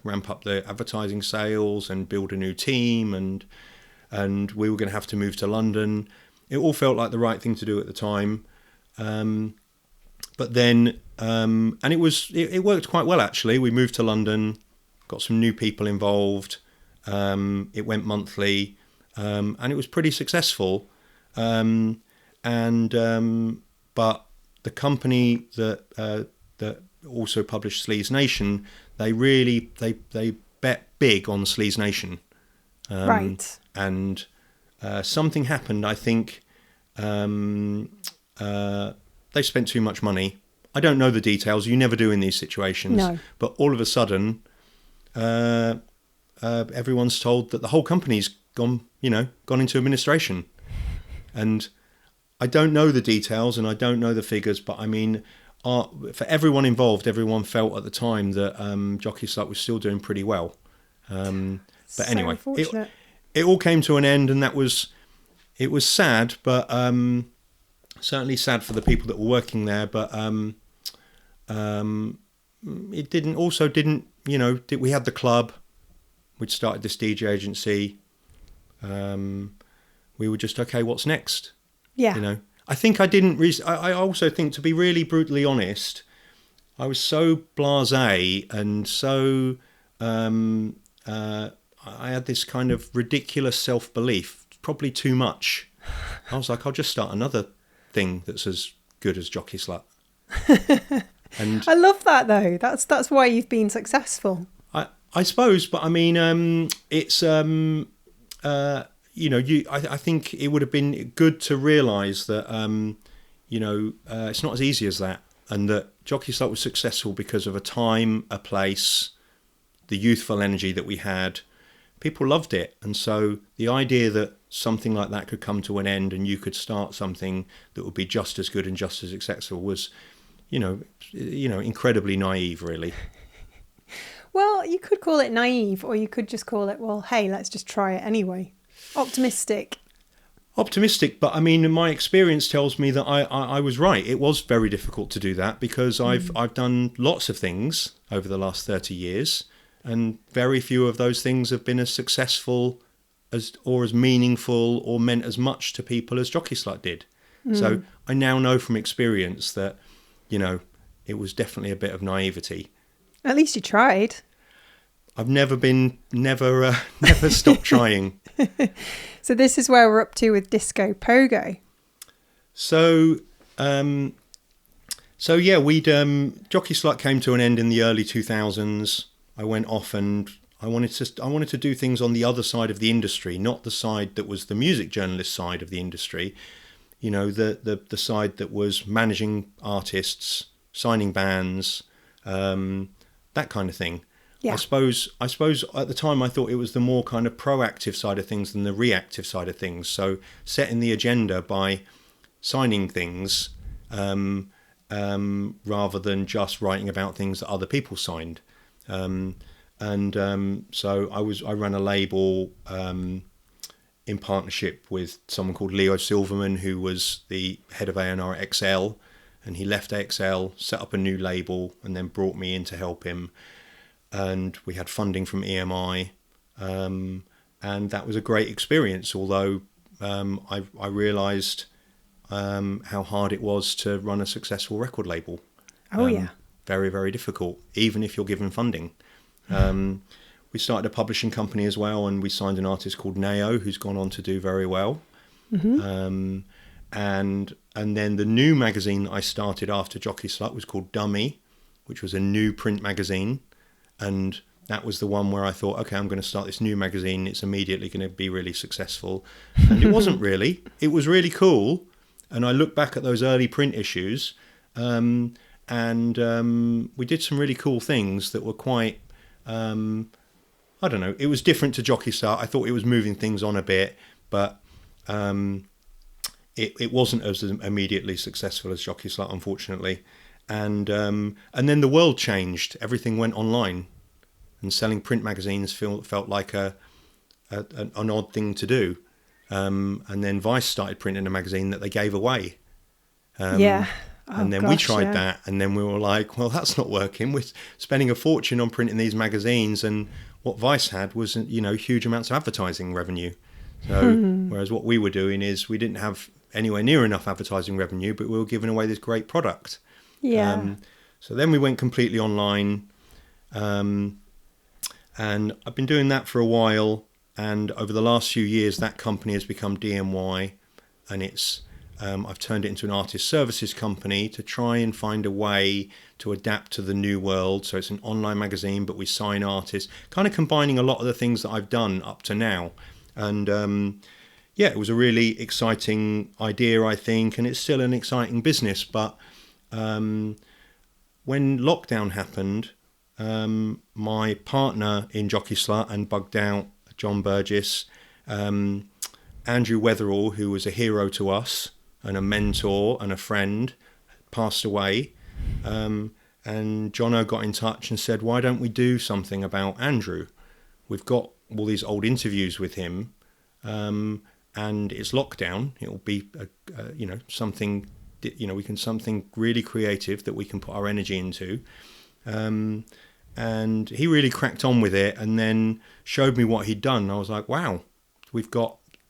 ramp up the advertising sales and build a new team, and we were going to have to move to London. It all felt like the right thing to do at the time. But then, and it worked quite well actually. We moved to London, got some new people involved. It went monthly, and it was pretty successful. But the company that also published Sleaze Nation, they bet big on Sleaze Nation. Right. And something happened, I think. They spent too much money. I don't know the details. You never do in these situations. No. But all of a sudden, everyone's told that the whole company's gone into administration. And I don't know the details and I don't know the figures, but I mean, for everyone involved, everyone felt at the time that Jockey Slut was still doing pretty well. But anyway, it all came to an end, and it was sad, but certainly sad for the people that were working there. But it didn't. We had the club. We'd started this DJ agency. We were just okay. What's next? Yeah. I think I didn't. I also think, to be really brutally honest, I was so blasé and so. I had this kind of ridiculous self-belief, probably too much. I was like, I'll just start another thing that's as good as Jockey Slut. And I love that though. That's why you've been successful. I suppose, but I mean, it's I think it would have been good to realise that it's not as easy as that, and that Jockey Slut was successful because of a time, a place, the youthful energy that we had. People loved it, and so the idea that something like that could come to an end and you could start something that would be just as good and just as successful was, incredibly naive, really. Well, you could call it naive, or you could just call it, well, hey, let's just try it anyway. Optimistic, but I mean, my experience tells me that I was right. It was very difficult to do that because I've done lots of things over the last 30 years, and very few of those things have been as successful as meaningful or meant as much to people as Jockey Slut did. So I now know from experience that, it was definitely a bit of naivety. At least you tried. I've never stopped trying. So this is where we're up to with Disco Pogo. So yeah, Jockey Slut came to an end in the early 2000s. I went off and I wanted to do things on the other side of the industry, not the side that was the music journalist side of the industry. The side that was managing artists, signing bands, that kind of thing. Yeah. I suppose at the time I thought it was the more kind of proactive side of things than the reactive side of things. So setting the agenda by signing things rather than just writing about things that other people signed. So I ran a label in partnership with someone called Leo Silverman, who was the head of A&R at XL, and he left XL, set up a new label, and then brought me in to help him. And we had funding from EMI, and that was a great experience. Although I realised how hard it was to run a successful record label. Oh yeah, very, very difficult, even if you're given funding. We started a publishing company as well, and we signed an artist called Nao, who's gone on to do very well. Mm-hmm. And then the new magazine that I started after Jockey Slut was called Dummy, which was a new print magazine. And that was the one where I thought, okay, I'm going to start this new magazine. It's immediately going to be really successful. And it wasn't really. It was really cool. And I look back at those early print issues, and we did some really cool things that were quite, I don't know, it was different to Jockey Slut. I thought it was moving things on a bit, but it wasn't as immediately successful as Jockey Slut, unfortunately. And then the world changed. Everything went online, and selling print magazines felt like an odd thing to do. And then Vice started printing a magazine that they gave away. We tried that, and then we were like, well, that's not working. We're spending a fortune on printing these magazines, and what Vice had was, huge amounts of advertising revenue. So whereas what we were doing is we didn't have anywhere near enough advertising revenue, but we were giving away this great product. Yeah. So then we went completely online, and I've been doing that for a while. And over the last few years, that company has become DMY, and I've turned it into an artist services company to try and find a way to adapt to the new world. So it's an online magazine, but we sign artists, kind of combining a lot of the things that I've done up to now. And it was a really exciting idea, I think, and it's still an exciting business. But when lockdown happened, my partner in Jockey Slut and Bugged Out, John Burgess, Andrew Weatherall, who was a hero to us and a mentor and a friend, passed away. And Jono got in touch and said, why don't we do something about Andrew? We've got all these old interviews with him, and it's lockdown. It'll be, something, something really creative that we can put our energy into. And he really cracked on with it, and then showed me what he'd done. I was like, wow,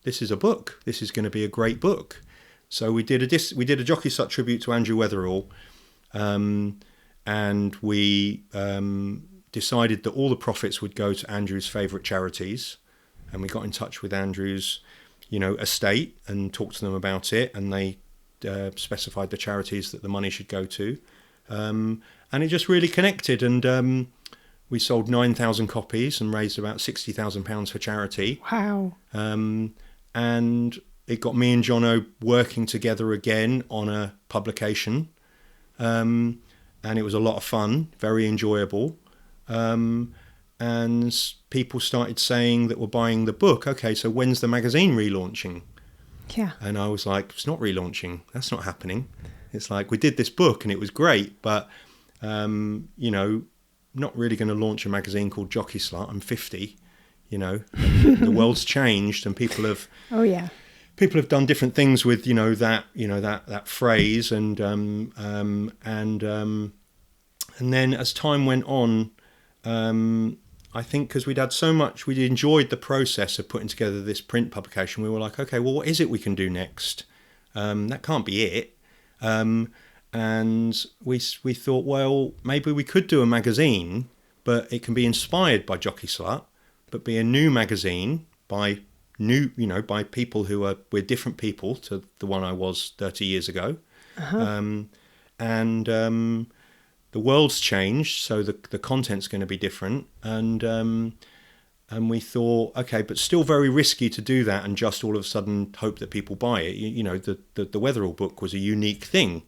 this is a book. This is going to be a great book. So we did a Jockey Slut tribute to Andrew Weatherall, and we decided that all the profits would go to Andrew's favourite charities. And we got in touch with Andrew's, estate and talked to them about it, and they specified the charities that the money should go to. And it just really connected. And we sold 9,000 copies and raised about £60,000 for charity. Wow. And it got me and Jono working together again on a publication. And it was a lot of fun, very enjoyable. And people started saying that were buying the book, okay, so when's the magazine relaunching? Yeah. And I was like, it's not relaunching. That's not happening. It's like, we did this book and it was great, but, not really going to launch a magazine called Jockey Slut. I'm 50, the world's changed and people have... Oh, yeah. People have done different things with, that phrase. And then as time went on, I think because we'd enjoyed the process of putting together this print publication, we were like, okay, well, what is it we can do next? That can't be it. And we thought, well, maybe we could do a magazine, but it can be inspired by Jockey Slut, but be a new magazine by people we're different people to the one I was 30 years ago. Uh-huh. The world's changed, so the content's going to be different. And we thought, okay, but still very risky to do that and just all of a sudden hope that people buy it. The Weatherall book was a unique thing.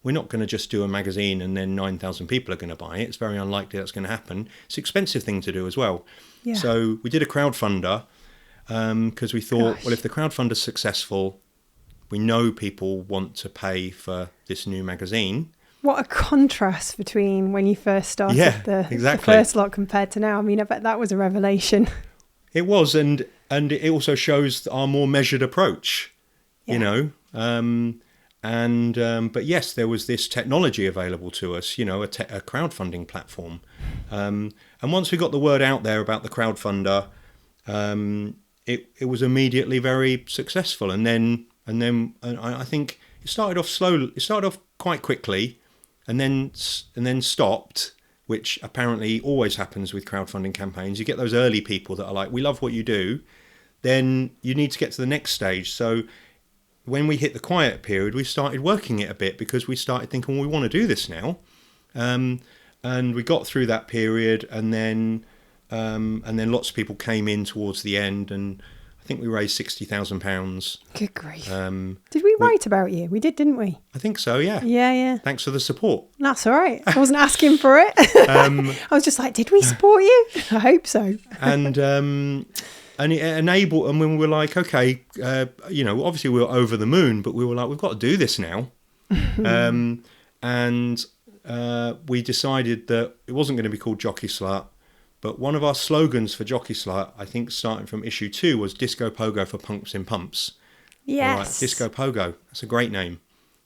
We're not going to just do a magazine and then 9,000 people are going to buy it. It's very unlikely that's going to happen. It's an expensive thing to do as well. Yeah. So we did a crowdfunder because we thought, well, if the crowdfunder's successful, we know people want to pay for this new magazine. What a contrast between when you first started the first lot compared to now. I mean, I bet that was a revelation. It was, and it also shows our more measured approach, But yes, there was this technology available to us, a crowdfunding platform. And once we got the word out there about the crowdfunder, it was immediately very successful. And then I think it started off slowly. It started off quite quickly, and then stopped, which apparently always happens with crowdfunding campaigns. You get those early people that are like, we love what you do. Then you need to get to the next stage. So when we hit the quiet period, we started working it a bit because we started thinking, well, we want to do this now. And we got through that period, and then lots of people came in towards the end, and I think we raised £60,000. Good grief. Did we write about you? We did, didn't we? I think so, yeah. Yeah. Thanks for the support. That's all right. I wasn't asking for it. I was just like, did we support you? I hope so. And it enabled, and when we were like, okay, obviously we were over the moon, but we were like, we've got to do this now. We decided that it wasn't going to be called Jockey Slut, but one of our slogans for Jockey Slut, I think starting from issue 2, was Disco Pogo for punks in pumps. Yes. Right, Disco Pogo. That's a great name.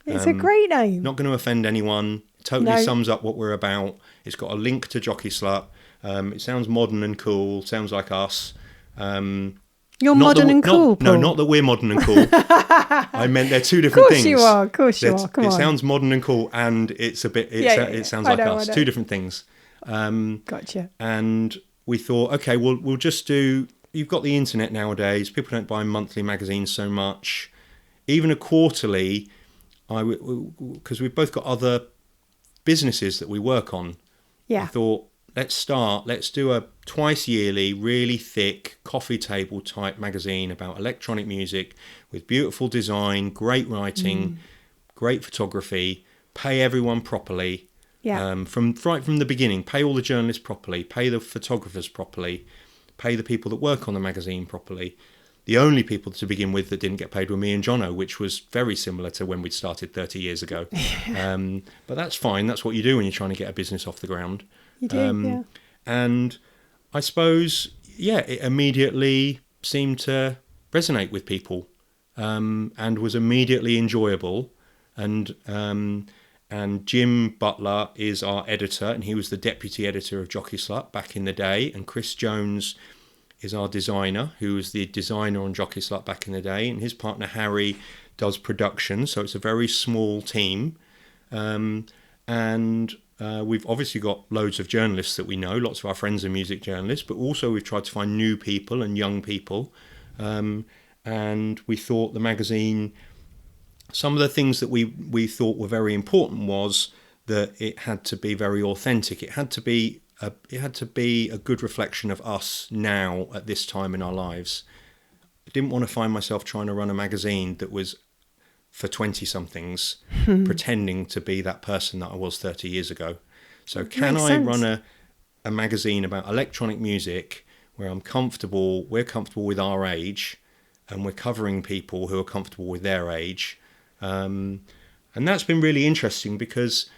It's a great name. Not going to offend anyone. Totally sums up what we're about. It's got a link to Jockey Slut. It sounds modern and cool. Sounds like us. You're modern and cool, Paul. No, not that we're modern and cool. I meant they're two different things. Of course you are. Come on. It sounds modern and cool, and it's a bit. It sounds like us. Two different things. Gotcha. And we thought, okay, we'll just do. You've got the internet nowadays. People don't buy monthly magazines so much. Even a quarterly, because we've both got other businesses that we work on. Yeah. I thought, let's do a twice yearly, really thick coffee table type magazine about electronic music with beautiful design, great writing, great photography, pay everyone properly. Yeah. From the beginning, pay all the journalists properly, pay the photographers properly, pay the people that work on the magazine properly. The only people to begin with that didn't get paid were me and Jono, which was very similar to when we'd started 30 years ago. But that's fine. That's what you do when you're trying to get a business off the ground. You do, yeah. And I suppose, it immediately seemed to resonate with people, and was immediately enjoyable. And Jim Butler is our editor, and he was the deputy editor of Jockey Slut back in the day. And Chris Jones is our designer, who was the designer on Jockey Slut back in the day. And his partner Harry does production, so it's a very small team. We've obviously got loads of journalists that we know. Lots of our friends are music journalists, but also we've tried to find new people and young people. And we thought the magazine, some of the things that we thought were very important was that it had to be very authentic. It had to be a good reflection of us now at this time in our lives. I didn't want to find myself trying to run a magazine that was for 20-somethings pretending to be that person that I was 30 years ago. So can I run a magazine about electronic music where we're comfortable with our age, and we're covering people who are comfortable with their age. And that's been really interesting because,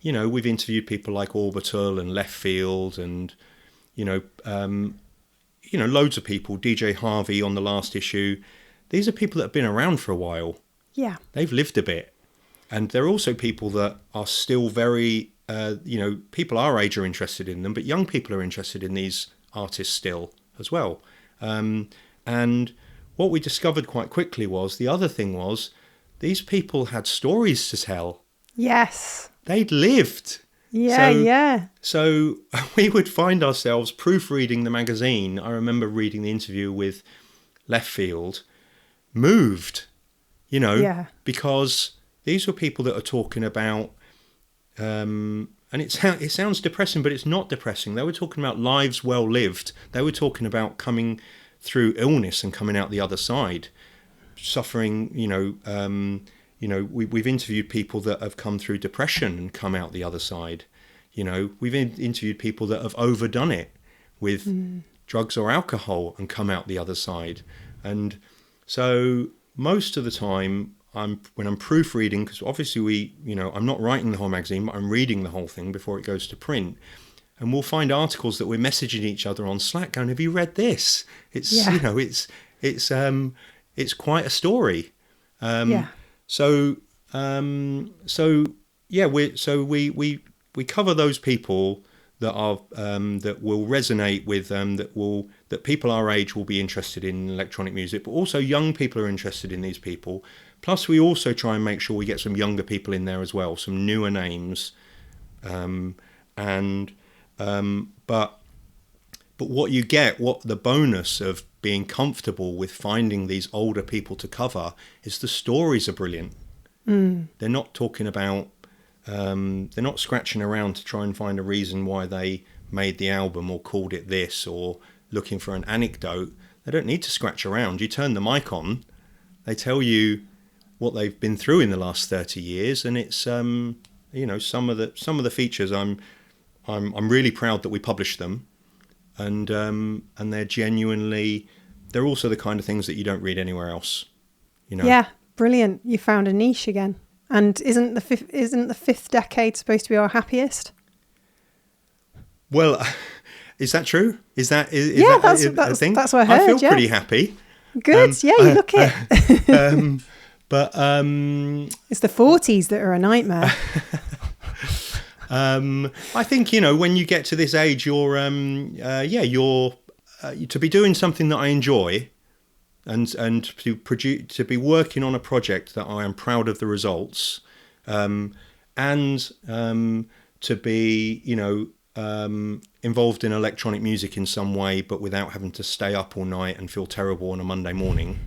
we've interviewed people like Orbital and Left Field and, loads of people, DJ Harvey on the last issue. These are people that have been around for a while. Yeah. They've lived a bit. And they're also people that are still very, people our age are interested in them, but young people are interested in these artists still as well. And what we discovered quite quickly was, the other thing was, these people had stories to tell. Yes. They'd lived. Yeah. So we would find ourselves proofreading the magazine. I remember reading the interview with Left Field, moved, because these were people that are talking about, and it sounds depressing, but it's not depressing. They were talking about lives well lived. They were talking about coming through illness and coming out the other side, suffering, we've interviewed people that have come through depression and come out the other side. We've interviewed people that have overdone it with drugs or alcohol and come out the other side. And so most of the time, when I'm proofreading, because obviously I'm not writing the whole magazine, but I'm reading the whole thing before it goes to print. And we'll find articles that we're messaging each other on Slack going, have you read this? It's, it's quite a story. We cover those people that are that will resonate with that people our age will be interested in electronic music, but also young people are interested in these people. Plus, we also try and make sure we get some younger people in there as well, some newer names, but what you get, the bonus of being comfortable with finding these older people to cover is the stories are brilliant. They're not talking about, they're not scratching around to try and find a reason why they made the album or called it this or looking for an anecdote. They don't need to scratch around. You turn the mic on, they tell you what they've been through in the last 30 years, and it's some of the features I'm really proud that we published them, and they're also the kind of things that you don't read anywhere else. Yeah, brilliant. You found a niche again. And isn't the fifth decade supposed to be our happiest? Well, is that true? Is that that's what I heard. I feel pretty happy. Good. You look it. But it's the 40s that are a nightmare. I think when you get to this age, you're to be doing something that I enjoy, and to be working on a project that I am proud of the results, and to be involved in electronic music in some way, but without having to stay up all night and feel terrible on a Monday morning,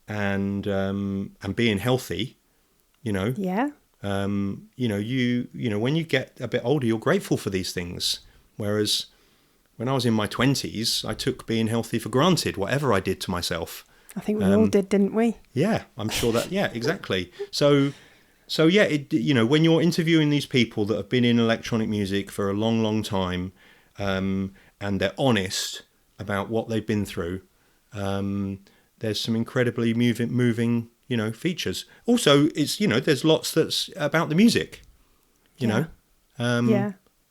and being healthy, Yeah. when you get a bit older, you're grateful for these things. Whereas when I was in my 20s, I took being healthy for granted, whatever I did to myself. I think we all did, didn't we? Yeah, I'm sure that, yeah, exactly. So yeah, when you're interviewing these people that have been in electronic music for a long, long time, and they're honest about what they've been through, there's some incredibly moving features. Also, it's, there's lots that's about the music, Yeah.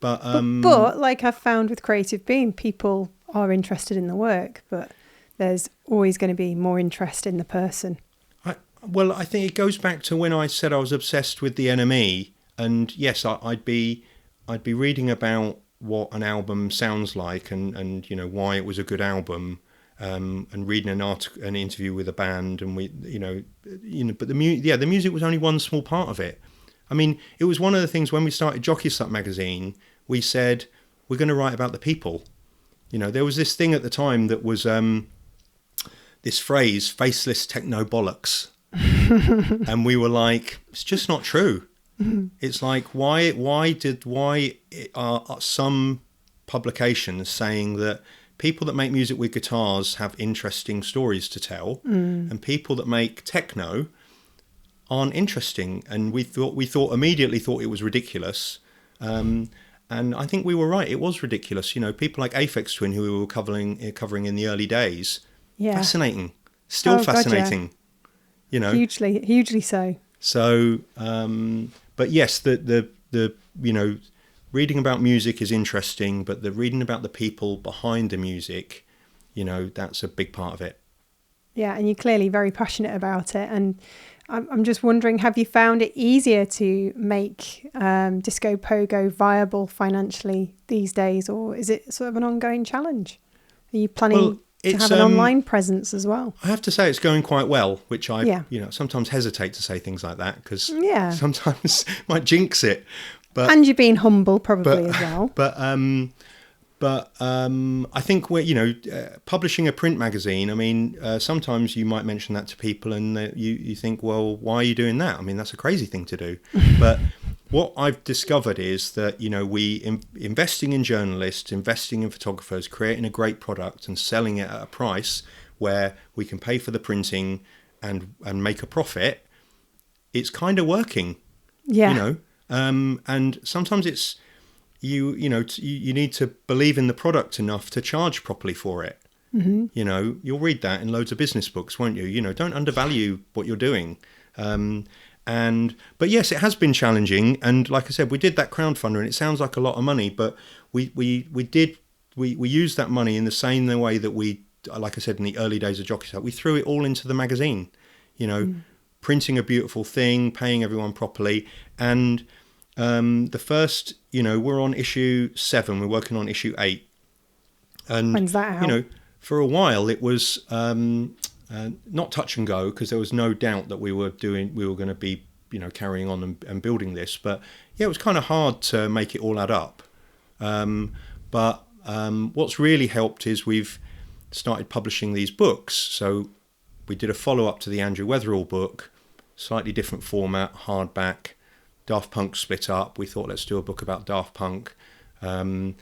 But like I've found with Creative Being, people are interested in the work, but there's always going to be more interest in the person. I think it goes back to when I said I was obsessed with the NME, and yes, I'd be reading about what an album sounds like and why it was a good album, and reading an interview with a band, and but the music was only one small part of it. I mean, it was one of the things when we started Jockey Slut magazine, we said, we're going to write about the people. There was this thing at the time that was this phrase, faceless techno bollocks. And we were like, it's just not true. It's like, why are some publications saying that people that make music with guitars have interesting stories to tell, and people that make techno aren't interesting? And we immediately thought it was ridiculous. And I think we were right. It was ridiculous. You know, people like Aphex Twin, who we were covering in the early days, fascinating, still fascinating. God, yeah. You know, hugely so. So, but yes, the you know, reading about music is interesting, but the reading about the people behind the music, you know, that's a big part of it. Yeah, and you're clearly very passionate about it. And I'm just wondering, have you found it easier to make Disco Pogo viable financially these days, or is it sort of an ongoing challenge? Are you planning to have an online presence as well? I have to say it's going quite well, which I you know, sometimes hesitate to say things like that because sometimes might jinx it. And you're being humble probably as well. But I think publishing a print magazine, I mean, sometimes you might mention that to people and you think, well, why are you doing that? I mean, that's a crazy thing to do. But what I've discovered is that, you know, investing in journalists, investing in photographers, creating a great product and selling it at a price where we can pay for the printing and make a profit, it's kind of working, you know. And sometimes it's, you need to believe in the product enough to charge properly for it. Mm-hmm. You know, you'll read that in loads of business books, won't you? You know, don't undervalue what you're doing. But yes, it has been challenging. And like I said, we did that crowdfunder and it sounds like a lot of money, but we used that money in the same way that we, like I said, in the early days of Jockey Slut, we threw it all into the magazine, you know, printing a beautiful thing, paying everyone properly. And the first, you know, we're on issue 7, we're working on issue 8. And, when's that out? You know, for a while it was not touch and go, because there was no doubt that we were going to be, you know, carrying on and building this. But yeah, it was kind of hard to make it all add up. But what's really helped is we've started publishing these books. So we did a follow-up to the Andrew Weatherall book, slightly different format, hardback. Daft Punk split up. We thought, let's do a book about Daft Punk. And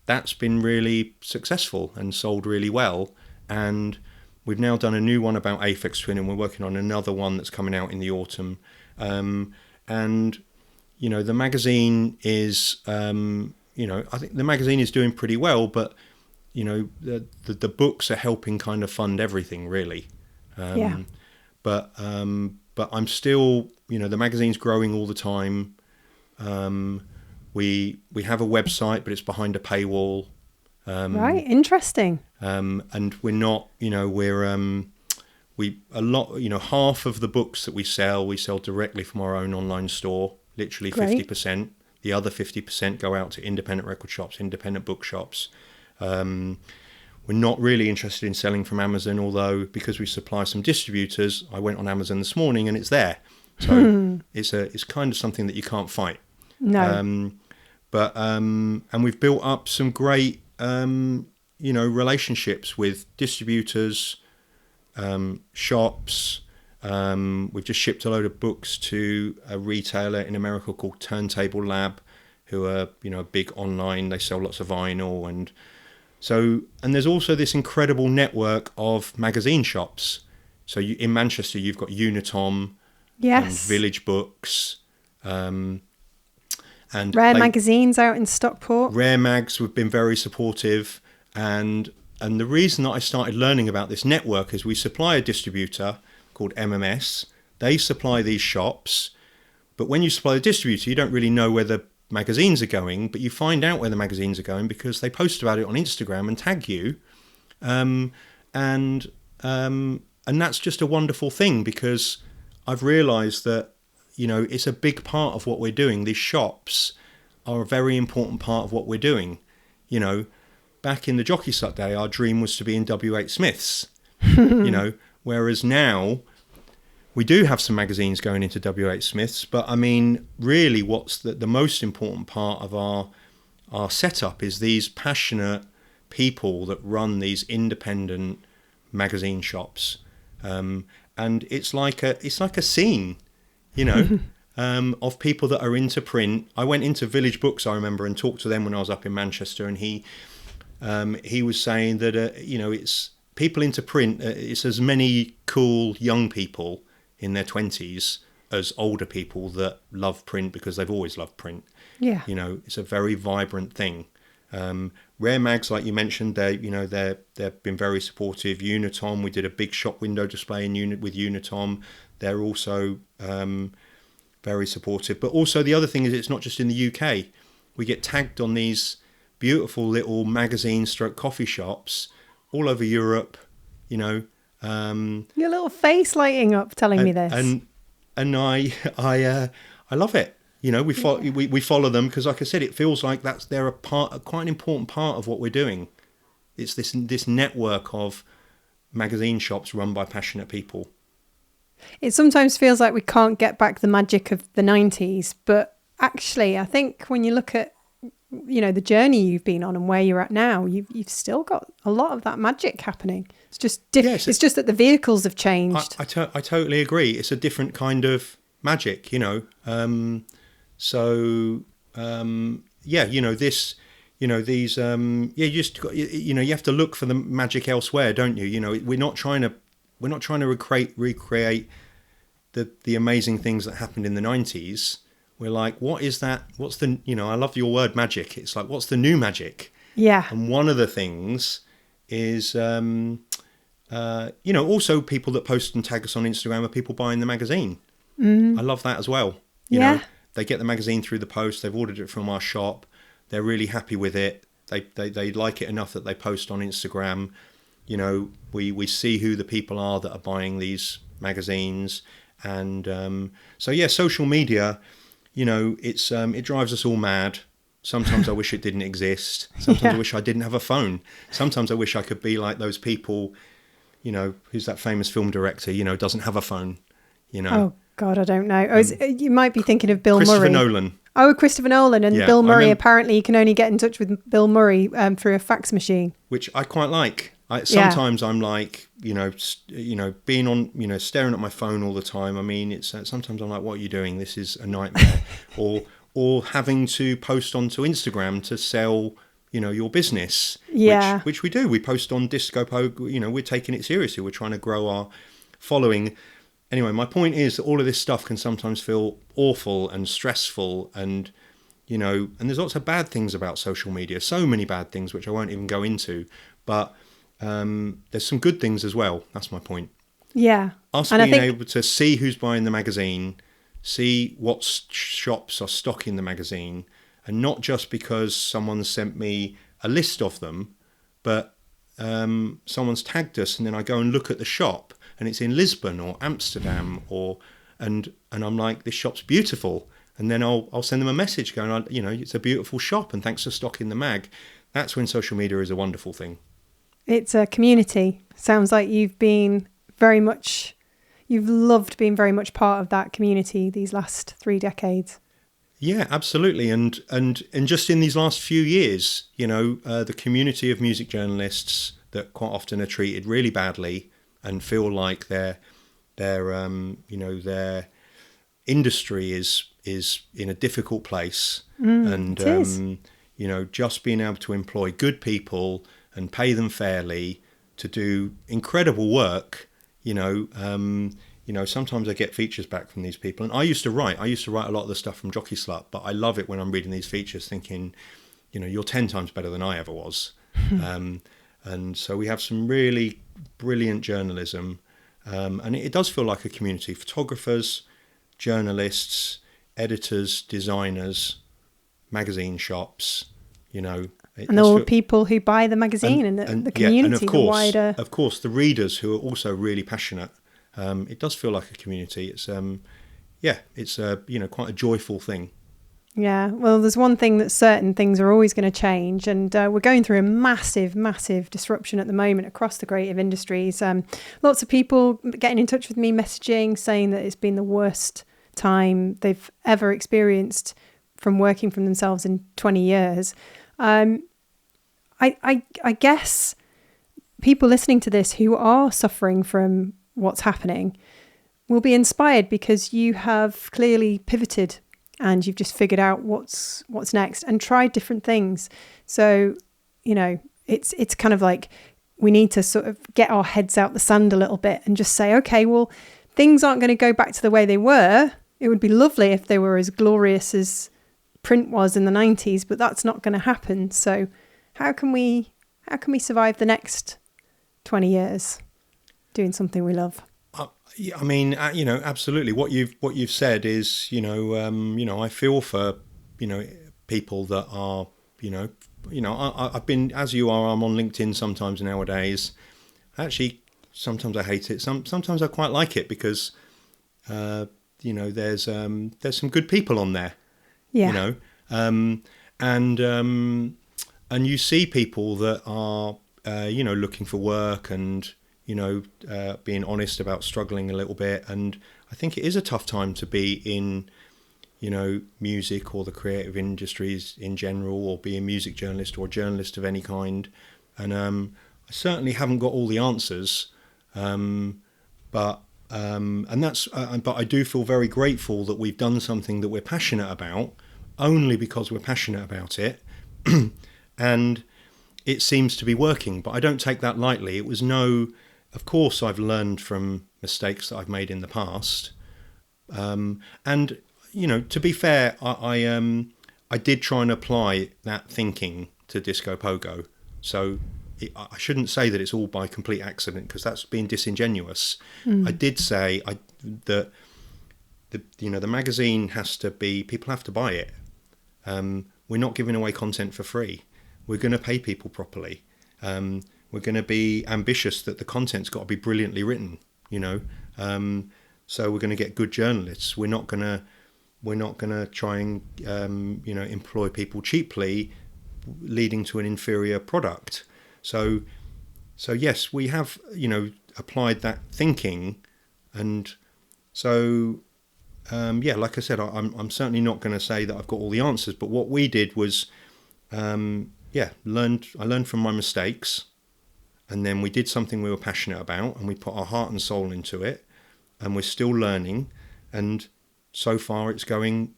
that's been really successful and sold really well. And we've now done a new one about Aphex Twin, and we're working on another one that's coming out in the autumn. And, you know, the magazine is, you know, I think the magazine is doing pretty well, but, you know, the books are helping kind of fund everything, really. But I'm still, you know, the magazine's growing all the time. We have a website, but it's behind a paywall. Right, interesting. And we're not, you know, half of the books that we sell directly from our own online store, literally 50%. The other 50% go out to independent record shops, independent bookshops. We're not really interested in selling from Amazon, although because we supply some distributors, I went on Amazon this morning and it's there. So it's kind of something that you can't fight. No. And we've built up some great, you know, relationships with distributors, shops. We've just shipped a load of books to a retailer in America called Turntable Lab, who are, you know, big online. They sell lots of vinyl and there's also this incredible network of magazine shops. So in Manchester, you've got Unitom, and Village Books, and Rare Magazines out in Stockport. Rare Mags have been very supportive, and the reason that I started learning about this network is we supply a distributor called MMS. They supply these shops, but when you supply the distributor, you don't really know where the magazines are going, but you find out where the magazines are going because they post about it on Instagram and tag you, and that's just a wonderful thing, because I've realised that, you know, it's a big part of what we're doing. These shops are a very important part of what we're doing. You know, back in the Jockey Slut day, our dream was to be in W.H. Smith's, you know, whereas now we do have some magazines going into W.H. Smith's, but I mean, really what's the most important part of our setup is these passionate people that run these independent magazine shops. And it's like a scene, you know. of people that are into print. I went into Village Books, I remember, and talked to them when I was up in Manchester, and he was saying that it's people into print. It's as many cool young people in their 20s as older people that love print because they've always loved print. Yeah, it's a very vibrant thing. Rare Mags, like you mentioned, they've been very supportive. Unitom, we did a big shop window display with Unitom. They're also very supportive. But also the other thing is, it's not just in the UK. We get tagged on these beautiful little magazine stroke coffee shops all over Europe. Your little face lighting up telling me this, and I love it. We follow them because, like I said, it feels like they're quite an important part of what we're doing. It's this network of magazine shops run by passionate people. It sometimes feels like we can't get back the magic of the 90s, but actually, I think when you look at the journey you've been on and where you're at now, you've still got a lot of that magic happening. It's just it's just that the vehicles have changed. I totally agree. It's a different kind of magic, you have to look for the magic elsewhere, don't you? We're not trying to recreate the amazing things that happened in the 90s. We're like, what is that? What's the, I love your word magic. It's like, what's the new magic? Yeah. And one of the things is, also people that post and tag us on Instagram are people buying the magazine. I love that as well. You know, they get the magazine through the post. They've ordered it from our shop. They're really happy with it. They like it enough that they post on Instagram. We see who the people are that are buying these magazines. And social media, it drives us all mad. Sometimes I wish it didn't exist. Sometimes I wish I didn't have a phone. Sometimes I wish I could be like those people, who's that famous film director, doesn't have a phone, Oh, God, I don't know. You might be thinking of Bill Murray. Christopher Nolan. Oh, Christopher Nolan and Bill Murray. Apparently, you can only get in touch with Bill Murray through a fax machine. Which I quite like. Sometimes I'm like, being on, staring at my phone all the time. I mean, it's sometimes I'm like, what are you doing? This is a nightmare. or having to post onto Instagram to sell, your business. Yeah. Which we do. We post on Disco Pogo. We're taking it seriously. We're trying to grow our following. Anyway, my point is that all of this stuff can sometimes feel awful and stressful and there's lots of bad things about social media. So many bad things, which I won't even go into. But there's some good things as well. That's my point. Yeah. Us being able to see who's buying the magazine, see what shops are stocking the magazine, and not just because someone sent me a list of them, but someone's tagged us and then I go and look at the shop and it's in Lisbon or Amsterdam and I'm like, this shop's beautiful. And then I'll send them a message going, it's a beautiful shop and thanks for stocking the mag. That's when social media is a wonderful thing. It's a community. Sounds like you've loved being very much part of that community these last 3 decades. Yeah, absolutely. And just in these last few years, the community of music journalists that quite often are treated really badly and feel like their industry is in a difficult place. Just being able to employ good people and pay them fairly to do incredible work, sometimes I get features back from these people. And I used to write a lot of the stuff from Jockey Slut, but I love it when I'm reading these features thinking, you're 10 times better than I ever was. And so we have some really brilliant journalism. And it does feel like a community. Photographers, journalists, editors, designers, magazine shops, and all the people who buy the magazine and the community, and the wider... Of course, the readers who are also really passionate. It does feel like a community. It's quite a joyful thing. Yeah, well, there's one thing that's certain: things are always going to change, and we're going through a massive disruption at the moment across the creative industries. Lots of people getting in touch with me, messaging, saying that it's been the worst time they've ever experienced from working from themselves in 20 years. I guess people listening to this who are suffering from what's happening, we'll be inspired because you have clearly pivoted and you've just figured out what's next and tried different things. So, you know, it's kind of like we need to sort of get our heads out the sand a little bit and just say, okay, well, things aren't going to go back to the way they were. It would be lovely if they were as glorious as print was in the 90s, but that's not going to happen. So how can we survive the next 20 years doing something we love? Yeah, I mean, you know, absolutely. What you've said is, I feel for, people that are, I've been, as you are, I'm on LinkedIn sometimes nowadays. Actually, sometimes I hate it. Sometimes I quite like it because, there's some good people on there. Yeah. And you see people that are, looking for work and, being honest about struggling a little bit. And I think it is a tough time to be in, music or the creative industries in general, or be a music journalist or a journalist of any kind. And I certainly haven't got all the answers, but I do feel very grateful that we've done something that we're passionate about, only because we're passionate about it, and it seems to be working. But I don't take that lightly. Of course, I've learned from mistakes that I've made in the past, and to be fair, I did try and apply that thinking to Disco Pogo. So I shouldn't say that it's all by complete accident, because that's being disingenuous. I did say that the magazine has to be, people have to buy it. We're not giving away content for free. We're going to pay people properly. We're going to be ambitious that the content's got to be brilliantly written, so we're going to get good journalists. We're not going to try and employ people cheaply, leading to an inferior product. So yes, we have applied that thinking, and so like I said, I'm certainly not going to say that I've got all the answers. But what we did was, I learned from my mistakes. And then we did something we were passionate about, and we put our heart and soul into it, and we're still learning. And so far, it's going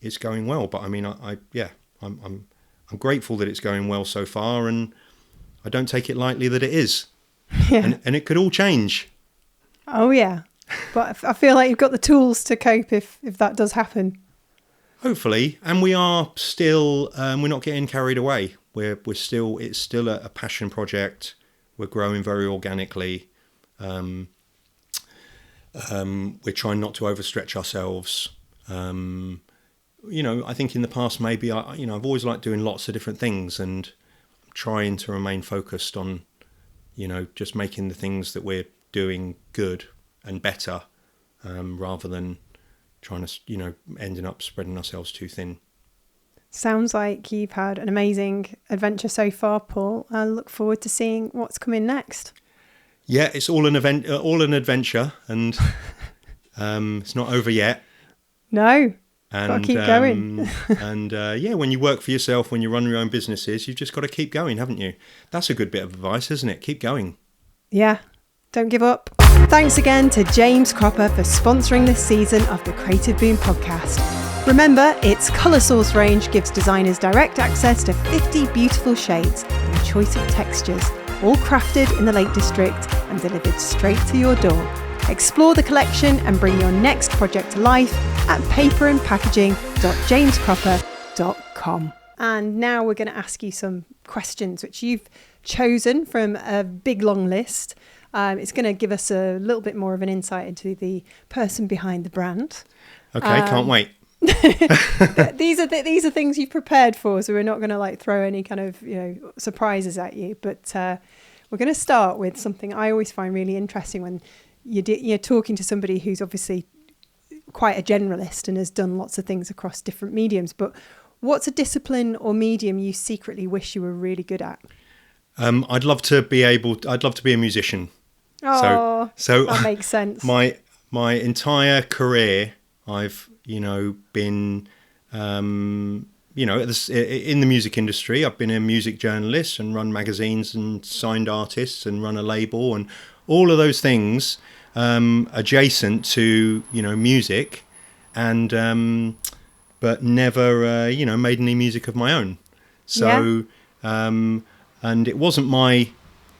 well. But I mean, I'm grateful that it's going well so far, and I don't take it lightly that it is. Yeah. And it could all change. Oh yeah, but I feel like you've got the tools to cope if that does happen. Hopefully, and we are still we're not getting carried away. It's still a passion project. We're growing very organically. We're trying not to overstretch ourselves. I think in the past, maybe I've always liked doing lots of different things, and trying to remain focused on, just making the things that we're doing good and better, rather than trying to, ending up spreading ourselves too thin. Sounds like you've had an amazing adventure so far, Paul. I look forward to seeing what's coming next. Yeah, it's all an adventure, and it's not over yet. No, gotta keep going. And when you work for yourself, when you run your own businesses, you've just got to keep going, haven't you? That's a good bit of advice, isn't it? Keep going. Yeah, don't give up. Thanks again to James Cropper for sponsoring this season of the Creative Boom podcast. Remember, its colour source range gives designers direct access to 50 beautiful shades and a choice of textures, all crafted in the Lake District and delivered straight to your door. Explore the collection and bring your next project to life at paperandpackaging.jamescropper.com. And now we're going to ask you some questions which you've chosen from a big long list. It's going to give us a little bit more of an insight into the person behind the brand. Okay, can't wait. These are things you've prepared for, so we're not going to throw any kind of surprises at you. But we're going to start with something I always find really interesting when you're talking to somebody who's obviously quite a generalist and has done lots of things across different mediums. But what's a discipline or medium you secretly wish you were really good at? I'd love to be a musician. Oh, so that makes sense. My entire career, I've been in the music industry. I've been a music journalist and run magazines and signed artists and run a label and all of those things. adjacent to, music, and but never, made any music of my own. So, and it wasn't my,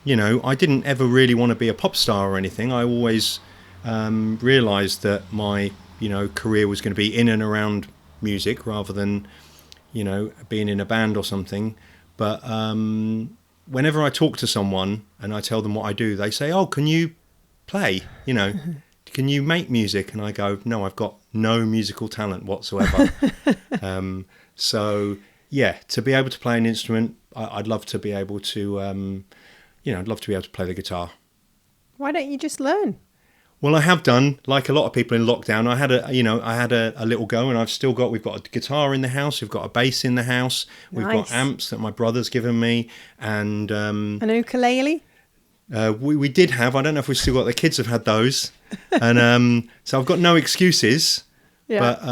I didn't ever really want to be a pop star or anything. I always realised that my, career was going to be in and around music rather than, being in a band or something. But whenever I talk to someone and I tell them what I do, they say, "Oh, can you play? Can you make music?" And I go, "No, I've got no musical talent whatsoever." So yeah, to be able to play an instrument, I'd love to be able to, I'd love to be able to play the guitar. Why don't you just learn? Well, I have done, like a lot of people in lockdown. I had a little we've got a guitar in the house, we've got a bass in the house, we've got amps that my brother's given me, and an ukulele. We did have. I don't know if we've still got. The kids have had those, and so I've got no excuses. Yeah. But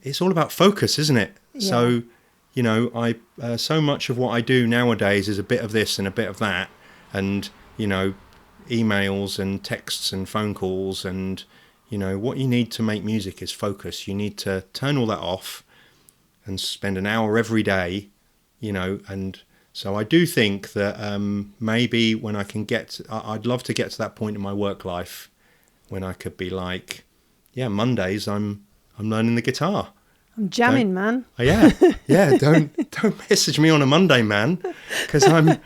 it's all about focus, isn't it? Yeah. So, I so much of what I do nowadays is a bit of this and a bit of that, and emails and texts and phone calls, and what you need to make music is focus. You need to turn all that off and spend an hour every day, and so I do think that maybe when I can I'd love to get to that point in my work life when I could be like, yeah, Mondays I'm learning the guitar. I'm jamming, man. Yeah. Don't message me on a Monday, man, because I'm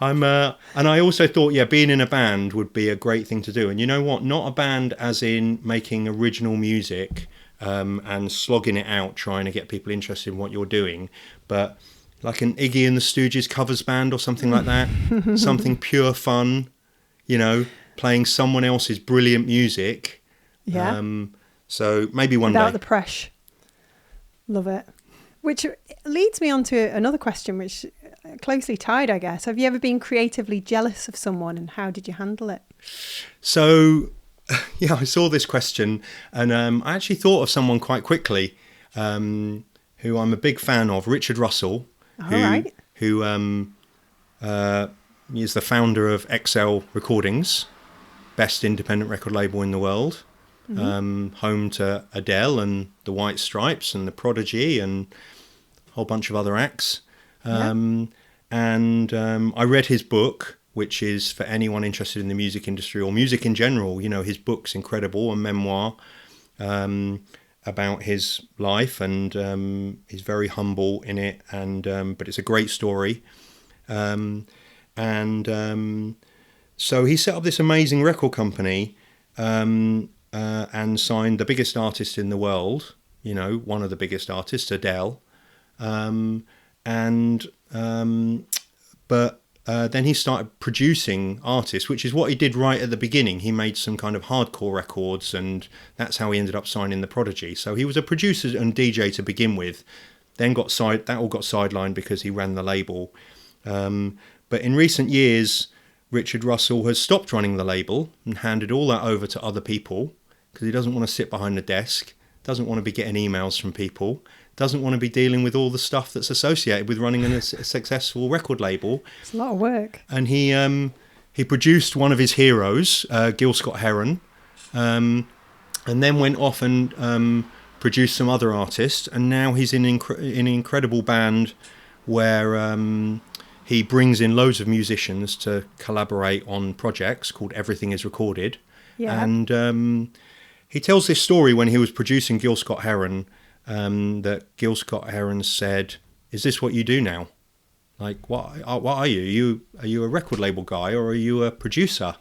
and I also thought, being in a band would be a great thing to do. And you know what? Not a band as in making original music and slogging it out, trying to get people interested in what you're doing, but like an Iggy and the Stooges covers band or something like that. Something pure fun, playing someone else's brilliant music. Yeah. So maybe one day. Without the pressure. Love it. Which leads me on to another question, which closely tied, I guess. Have you ever been creatively jealous of someone, and how did you handle it? So, I saw this question, and I actually thought of someone quite quickly, who I'm a big fan of, Richard Russell, who is the founder of XL Recordings, best independent record label in the world. Home to Adele and the White Stripes and the Prodigy and a whole bunch of other acts. And I read his book, which is for anyone interested in the music industry or music in general. His book's incredible, a memoir about his life, and he's very humble in it, and but it's a great story. So he set up this amazing record company, and signed the biggest artist in the world, one of the biggest artists, Adele. But then he started producing artists, which is what he did right at the beginning. He made some kind of hardcore records, and that's how he ended up signing the Prodigy. So he was a producer and DJ to begin with, then that all got sidelined because he ran the label. But in recent years, Richard Russell has stopped running the label and handed all that over to other people, because he doesn't want to sit behind the desk, doesn't want to be getting emails from people, doesn't want to be dealing with all the stuff that's associated with running a successful record label. It's a lot of work. And he produced one of his heroes, Gil Scott-Heron, and then went off and produced some other artists. And now he's in an incredible band where he brings in loads of musicians to collaborate on projects called Everything Is Recorded. Yeah. And he tells this story when he was producing Gil Scott-Heron, that Gil Scott-Heron said, "Is this what you do now? Like, what are you? Are you a record label guy, or are you a producer?"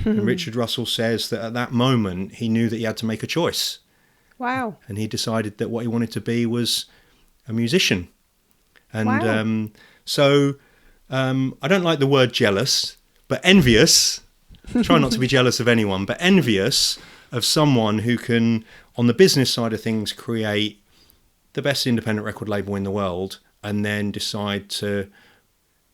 And Richard Russell says that at that moment he knew that he had to make a choice. Wow. And he decided that what he wanted to be was a musician. And so I don't like the word jealous, but envious. Try not to be jealous of anyone, but envious of someone who can, on the business side of things, create the best independent record label in the world, and then decide to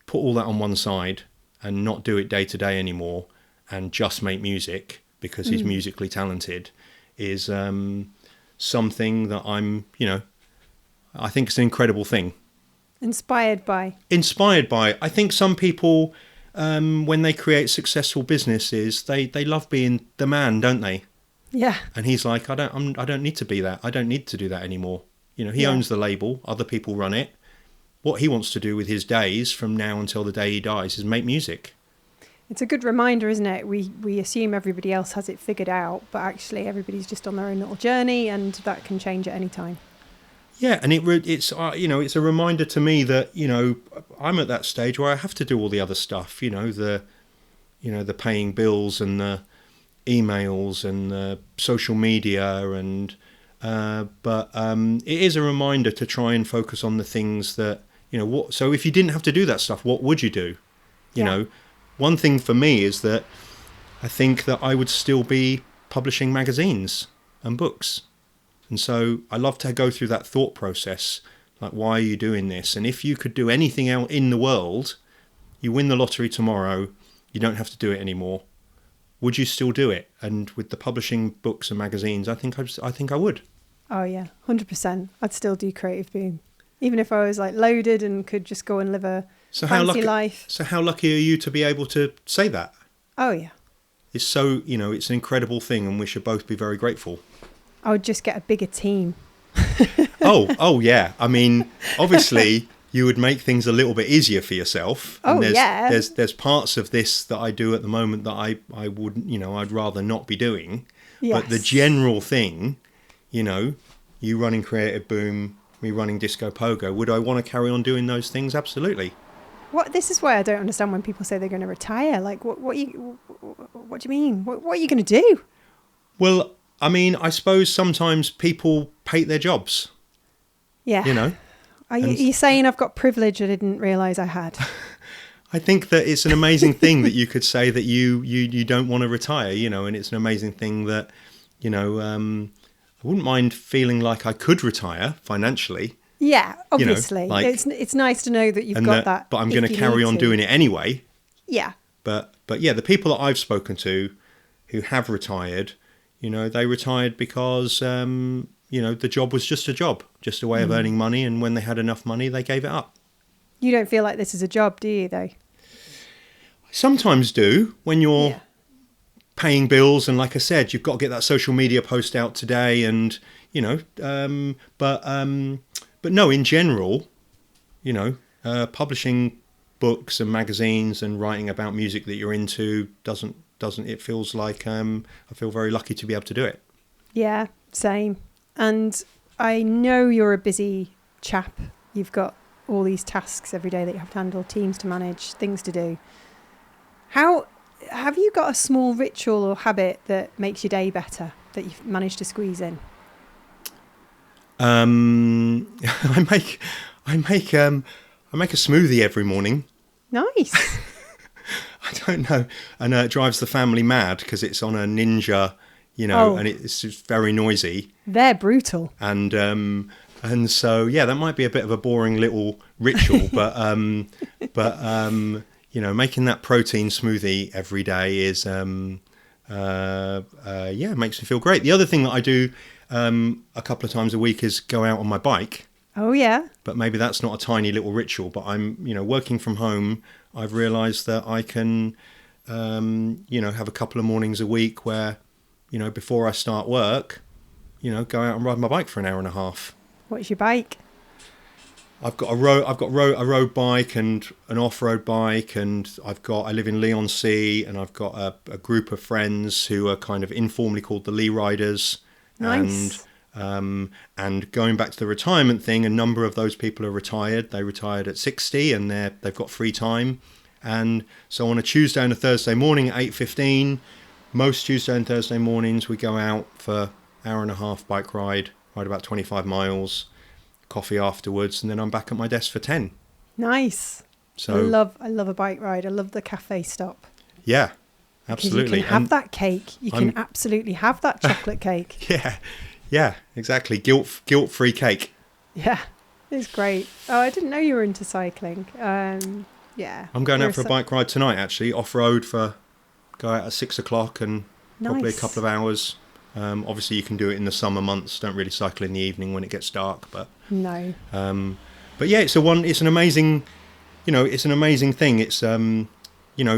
put all that on one side and not do it day to day anymore and just make music because he's musically talented, is something that I think it's an incredible thing. Inspired by. I think some people when they create successful businesses, they love being the man, don't they? Yeah. And he's like, I don't need to be that. I don't need to do that anymore. You know, he owns the label. Other people run it. What he wants to do with his days from now until the day he dies is make music. It's a good reminder, isn't it? We assume everybody else has it figured out, but actually everybody's just on their own little journey, and that can change at any time. Yeah, and it's it's a reminder to me that, you know, I'm at that stage where I have to do all the other stuff, the paying bills and the emails and the social media, and but it is a reminder to try and focus on the things that, so if you didn't have to do that stuff, what would you do? You know, one thing for me is that I think that I would still be publishing magazines and books. And so I love to go through that thought process, like, why are you doing this? And if you could do anything else in the world, you win the lottery tomorrow, you don't have to do it anymore, would you still do it? And with the publishing books and magazines, I think I would. Oh yeah, 100%. I'd still do Creative Boom, even if I was like loaded and could just go and live a fancy life. So how lucky are you to be able to say that? Oh yeah. It's so, it's an incredible thing, and we should both be very grateful. I would just get a bigger team. Oh yeah. I mean, obviously you would make things a little bit easier for yourself. And there's parts of this that I do at the moment that I wouldn't, I'd rather not be doing. Yes. But the general thing, you running Creative Boom, me running Disco Pogo, would I want to carry on doing those things? Absolutely. This is why I don't understand when people say they're going to retire. Like, what do you mean? What are you going to do? Well, I mean, I suppose sometimes people hate their jobs. Yeah. Are you saying I've got privilege I didn't realise I had? I think that it's an amazing thing that you could say that you don't want to retire, and it's an amazing thing that, I wouldn't mind feeling like I could retire financially. Yeah, obviously. It's nice to know that you've got that. But I'm going to carry on doing it anyway. Yeah. But yeah, the people that I've spoken to who have retired, they retired because, the job was just a job, just a way of earning money. And when they had enough money, they gave it up. You don't feel like this is a job, do you, though? I sometimes do, when you're paying bills. And like I said, you've got to get that social media post out today. And, but no, in general, publishing books and magazines and writing about music that you're into doesn't it feels like I feel very lucky to be able to do it. Yeah, same. And I know you're a busy chap. You've got all these tasks every day that you have to handle, teams to manage, things to do. How have you got a small ritual or habit that makes your day better that you've managed to squeeze in? I make a smoothie every morning. Nice. I don't know, and it drives the family mad because it's on a Ninja, and it's just very noisy. They're brutal. And so that might be a bit of a boring little ritual, but making that protein smoothie every day is makes me feel great. The other thing that I do a couple of times a week is go out on my bike. Oh yeah. But maybe that's not a tiny little ritual, but I'm, working from home, I've realised that I can, have a couple of mornings a week where, before I start work, go out and ride my bike for an hour and a half. What's your bike? I've got a road bike and an off-road bike, and I live in Leigh-on-Sea, and I've got a group of friends who are kind of informally called the Lee Riders. Nice. And going back to the retirement thing, a number of those people are retired. They retired at 60 and they've got free time. And so on a Tuesday and a Thursday morning at 8:15, most Tuesday and Thursday mornings we go out for an hour and a half bike ride about 25 miles, coffee afterwards, and then I'm back at my desk for 10. Nice. So I love a bike ride. I love the cafe stop. Yeah, absolutely. Because you can have that cake. You can absolutely have that chocolate cake. Yeah, exactly. Guilt-free cake. Yeah, it's great. Oh, I didn't know you were into cycling. Yeah. I'm going out for a bike ride tonight, actually, off-road go out at 6 o'clock and probably a couple of hours. Obviously, you can do it in the summer months. Don't really cycle in the evening when it gets dark, but no. But yeah, it's an amazing, it's an amazing thing. It's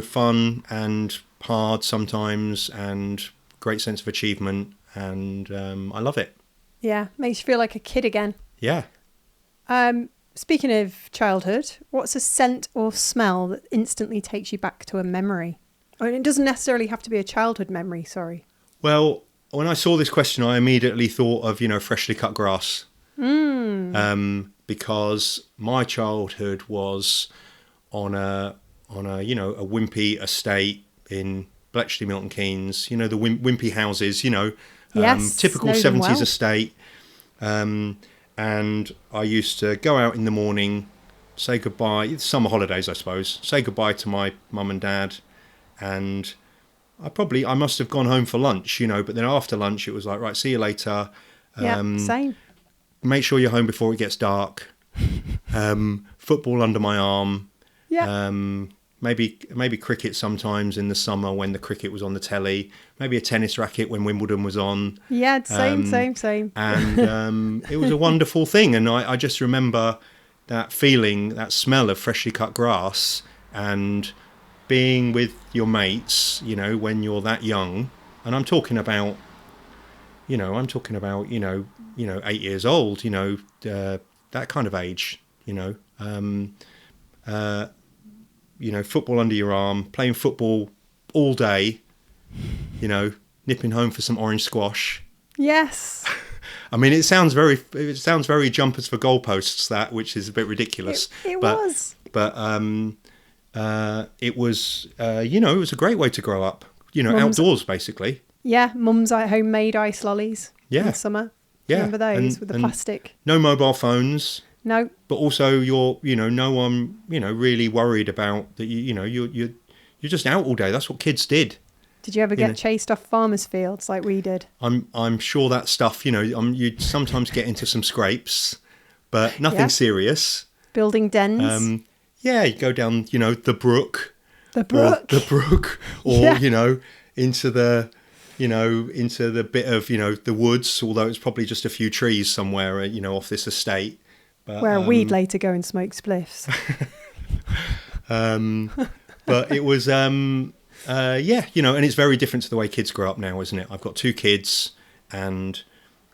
fun and hard sometimes, and great sense of achievement, and I love it. Yeah, makes you feel like a kid again. Yeah. Speaking of childhood, what's a scent or smell that instantly takes you back to a memory? I mean, it doesn't necessarily have to be a childhood memory, sorry. Well, when I saw this question, I immediately thought of, freshly cut grass. Because my childhood was on a wimpy estate in Bletchley, Milton Keynes. The wimpy houses. Yes, typical know them 70s well. estate. And I used to go out in the morning, say goodbye. Summer holidays, I suppose. Say goodbye to my mum and dad, and I must have gone home for lunch. But then after lunch, it was like, right, see you later. Same. Make sure you're home before it gets dark. Football under my arm. Yeah. Maybe cricket sometimes in the summer when the cricket was on the telly. Maybe a tennis racket when Wimbledon was on. Yeah, same. And it was a wonderful thing. And I just remember that feeling, that smell of freshly cut grass, and being with your mates, when you're that young. And I'm talking about 8 years old, that kind of age, football under your arm, playing football all day, nipping home for some orange squash. Yes. I mean, it sounds very jumpers for goalposts, that, which is a bit ridiculous. It was. But it was, it was a great way to grow up, outdoors, basically. Yeah, mum's homemade ice lollies in the summer. Yeah. Remember those with the plastic? No mobile phones. No. But also no one, really worried about that. You're just out all day. That's what kids did. Did you ever get chased off farmers' fields like we did? I'm sure that stuff, you'd sometimes get into some scrapes, but nothing serious. Building dens. You go down, the brook. The brook. Or, into the bit of, the woods, although it's probably just a few trees somewhere, off this estate. But, where we'd later go and smoke spliffs. But it was, and it's very different to the way kids grow up now, isn't it? I've got 2 kids, and,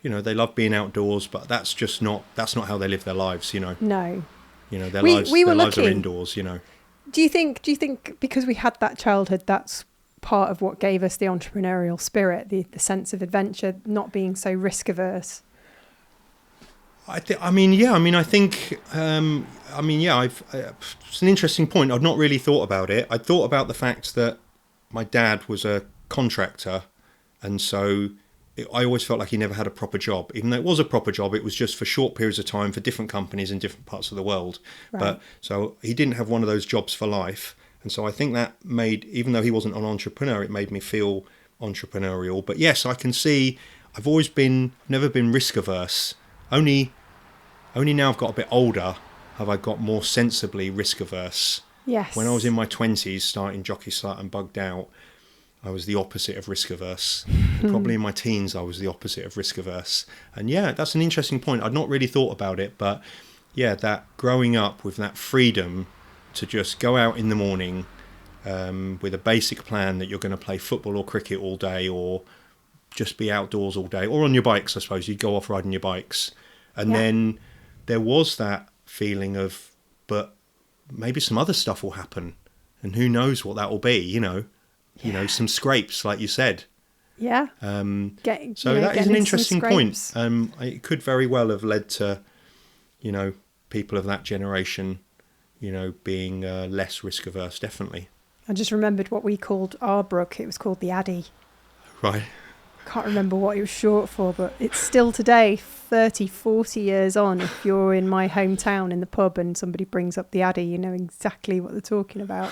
they love being outdoors, but that's not how they live their lives, No. Their lives are indoors, Do you think because we had that childhood, that's part of what gave us the entrepreneurial spirit, the sense of adventure, not being so risk averse? It's an interesting point. I've not really thought about it. I thought about the fact that my dad was a contractor, and so I always felt like he never had a proper job. Even though it was a proper job, it was just for short periods of time for different companies in different parts of the world. Right. But so he didn't have one of those jobs for life. And so I think that made, even though he wasn't an entrepreneur, it made me feel entrepreneurial. But yes, I can see I've never been risk averse. Only now I've got a bit older have I got more sensibly risk averse. Yes. When I was in my 20s, starting Jockey Slut and Bugged Out, I was the opposite of risk averse. Probably in my teens, I was the opposite of risk averse. And yeah, that's an interesting point. I'd not really thought about it, but yeah, that growing up with that freedom to just go out in the morning with a basic plan that you're going to play football or cricket all day, or just be outdoors all day, or on your bikes, I suppose. You'd go off riding your bikes. And then there was that feeling of, but maybe some other stuff will happen, and who knows what that will be, some scrapes, like you said. Yeah. That is an interesting point. It could very well have led to, people of that generation, being less risk averse, definitely. I just remembered what we called our brook. It was called the Addy. Right. Can't remember what it was short for, but it's still today, 30, 40 years on, if you're in my hometown in the pub and somebody brings up the Addy, you know exactly what they're talking about.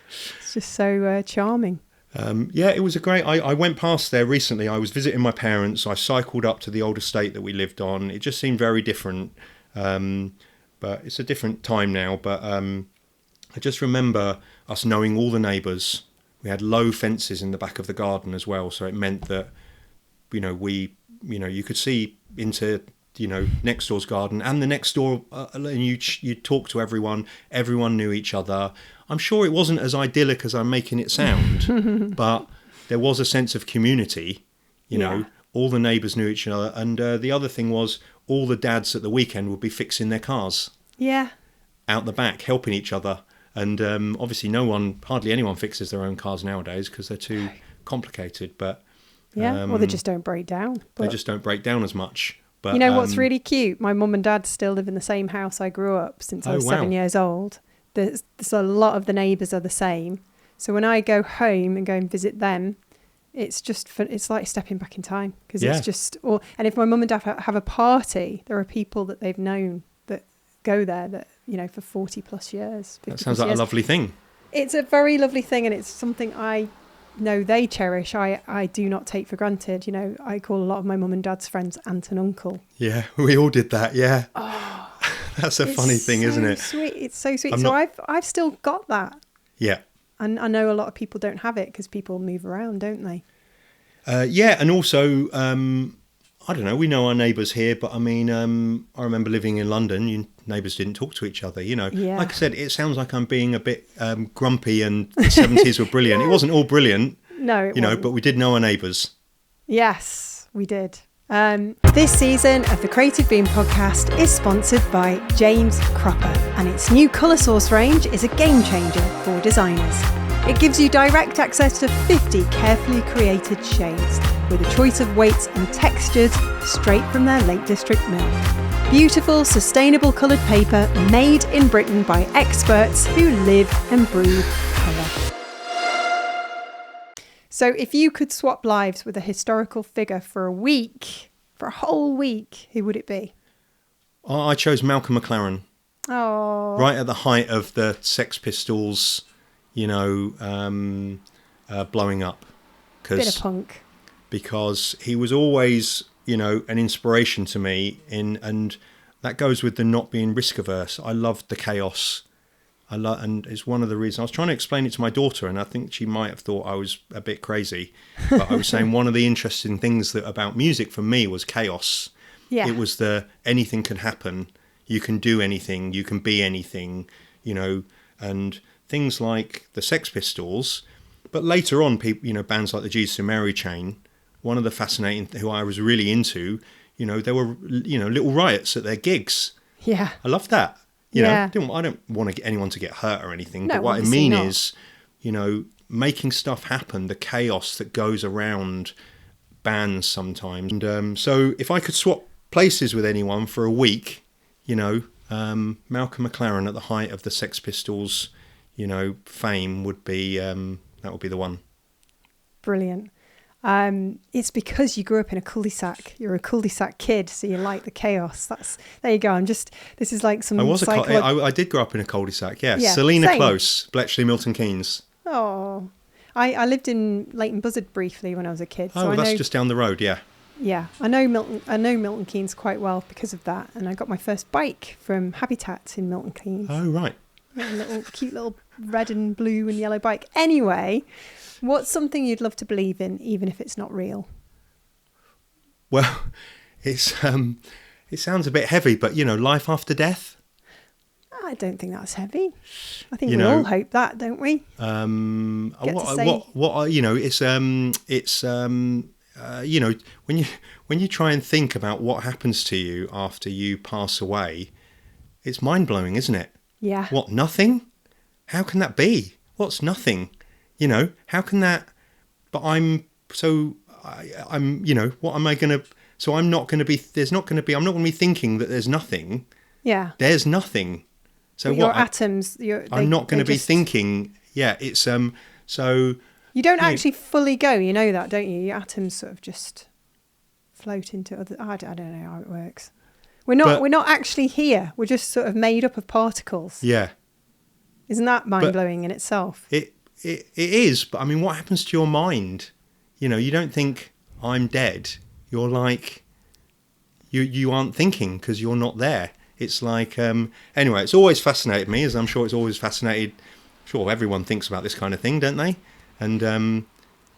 It's just so charming. It was I went past there recently. I was visiting my parents. I cycled up to the old estate that we lived on. It just seemed very different. But it's a different time now. But I just remember us knowing all the neighbours. We had low fences in the back of the garden as well. So it meant that, you could see into next door's garden and the next door, and you talk to everyone. Everyone knew each other. I'm sure it wasn't as idyllic as I'm making it sound, but there was a sense of community. All the neighbours knew each other, and the other thing was all the dads at the weekend would be fixing their cars. Yeah. Out the back, helping each other, and obviously hardly anyone fixes their own cars nowadays because they're too complicated. But well, they just don't break down. They just don't break down as much. But what's really cute? My mum and dad still live in the same house I grew up since I was 7 years old. There's a lot of the neighbours are the same. So when I go home and go and visit them, it's just it's like stepping back in time because it's just. And if my mum and dad have a party, there are people that they've known that go there that for 40 plus years. That sounds like a lovely thing. It's a very lovely thing, and it's something I know they cherish. I do not take for granted. I call a lot of my mum and dad's friends aunt and uncle. Yeah, we all did that. Yeah. Oh, that's a funny thing, isn't it? Sweet. It's so sweet. I've still got that. Yeah. And I know a lot of people don't have it because people move around, don't they? Yeah, and also, I don't know, we know our neighbours here, but I mean, I remember living in London, neighbours didn't talk to each other, Yeah. Like I said, it sounds like I'm being a bit grumpy and the 70s were brilliant. It wasn't all brilliant, no, but we did know our neighbours. Yes, we did. This season of the Creative Bean podcast is sponsored by James Cropper, and its new colour source range is a game changer for designers. It gives you direct access to 50 carefully created shades with a choice of weights and textures straight from their Lake District mill. Beautiful, sustainable coloured paper made in Britain by experts who live and breathe colour. So if you could swap lives with a historical figure for a whole week, who would it be? I chose Malcolm McLaren. Oh. Right at the height of the Sex Pistols, blowing up. Bit of punk. Because he was always, an inspiration to me and that goes with the not being risk averse. I loved the chaos. And it's one of the reasons I was trying to explain it to my daughter, and I think she might have thought I was a bit crazy. But I was saying one of the interesting things about music for me was chaos. Yeah. It was anything can happen. You can do anything. You can be anything, and things like the Sex Pistols. But later on, people, bands like the Jesus and Mary chain, one of the fascinating, who I was really into, there were, little riots at their gigs. Yeah. I loved that. I don't want to get anyone to get hurt or anything. No, but what I mean is, making stuff happen, the chaos that goes around bands sometimes. And so if I could swap places with anyone for a week, Malcolm McLaren at the height of the Sex Pistols, fame would be, that would be the one. Brilliant. It's because you grew up in a cul-de-sac. You're a cul-de-sac kid, so you like the chaos. There you go. This is like some. I did grow up in a cul-de-sac. Yeah. Selina same. Close, Bletchley, Milton Keynes. Oh, I lived in Leighton Buzzard briefly when I was a kid. So that's just down the road. Yeah. Yeah, I know Milton Keynes quite well because of that, and I got my first bike from Habitat in Milton Keynes. Oh right. A cute little red and blue and yellow bike. Anyway. What's something you'd love to believe in, even if it's not real? Well, it sounds a bit heavy, but life after death. I don't think that's heavy. I think we all hope that, don't we? When you try and think about what happens to you after you pass away, it's mind blowing, isn't it? Yeah. What, nothing? How can that be? What's nothing? How can that? But I'm what am I going to? So I'm not going to be. I'm not going to be thinking that there's nothing. Yeah. There's nothing. So but your atoms. I'm not going to be thinking. Yeah. It's So. You don't actually fully go. You know that, don't you? Your atoms sort of just float into other. I don't know how it works. We're not actually here. We're just sort of made up of particles. Yeah. Isn't that mind blowing in itself? It is, but I mean, what happens to your mind? You don't think I'm dead. You're like, you aren't thinking because you're not there. It's like, anyway, it's always fascinated me, as I'm sure it's always fascinated. Sure, everyone thinks about this kind of thing, don't they? And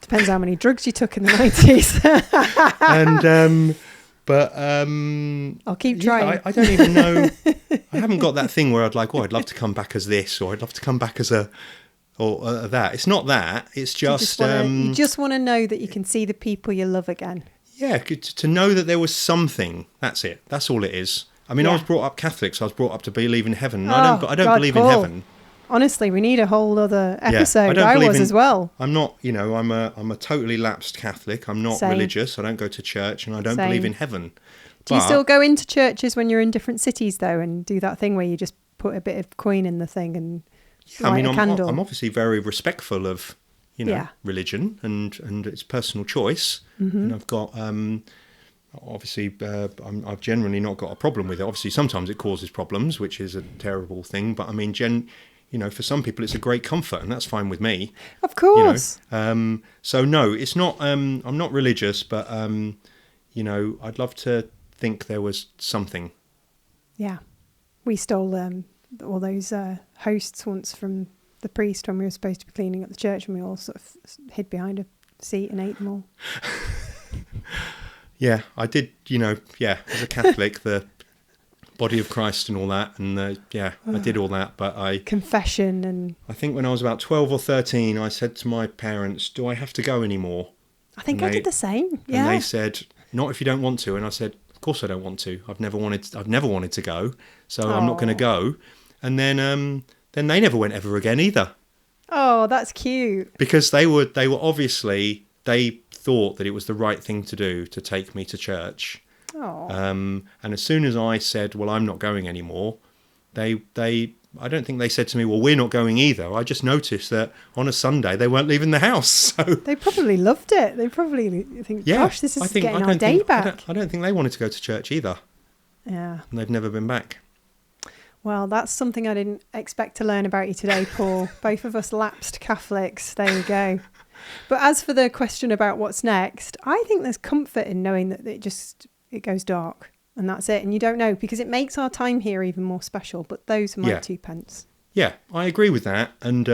depends how many drugs you took in the 90s. and But I'll keep trying. I don't even know. I haven't got that thing where I'd I'd love to come back as this, or I'd love to come back as that. It's not that. It's just you just want to know that you can see the people you love again. Yeah, to know that there was something. That's it. That's all it is. I mean, I was brought up Catholic, so I was brought up to believe in heaven. I don't believe in heaven. Honestly, we need a whole other episode. I was as well. I'm not, I'm a totally lapsed Catholic. I'm not religious. I don't go to church, and I don't believe in heaven. Do you still go into churches when you're in different cities, though, and do that thing where you just put a bit of coin in the thing and light a candle? I'm obviously very respectful of, religion and its personal choice. Mm-hmm. And I've got, obviously, I've generally not got a problem with it. Obviously, sometimes it causes problems, which is a terrible thing. But I mean, for some people, it's a great comfort, and that's fine with me. Of course. So no, it's not. I'm not religious, but I'd love to think there was something. Yeah, we stole all those hosts once from the priest when we were supposed to be cleaning up the church, and we all sort of hid behind a seat and ate them all. Yeah, I did. As a Catholic, the body of Christ and all that, and I did all that. But confession and I think when I was about 12 or 13, I said to my parents, "Do I have to go anymore?" I think I did the same. Yeah, and they said, "Not if you don't want to." And I said, "Of course I don't want to. I've never wanted to go, so I'm not going to go." And then they never went ever again either. Oh, that's cute. Because they were obviously, they thought that it was the right thing to do to take me to church. Oh. And as soon as I said, "Well, I'm not going anymore," I don't think they said to me, "Well, we're not going either." I just noticed that on a Sunday they weren't leaving the house. So they probably loved it. They probably think, "Gosh, this is getting our day back." I don't think they wanted to go to church either. Yeah. And they've never been back. Well, that's something I didn't expect to learn about you today, Paul. Both of us lapsed Catholics. There you go. But as for the question about what's next, I think there's comfort in knowing that it goes dark and that's it. And you don't know, because it makes our time here even more special. But those are my 2 pence. Yeah, I agree with that. And,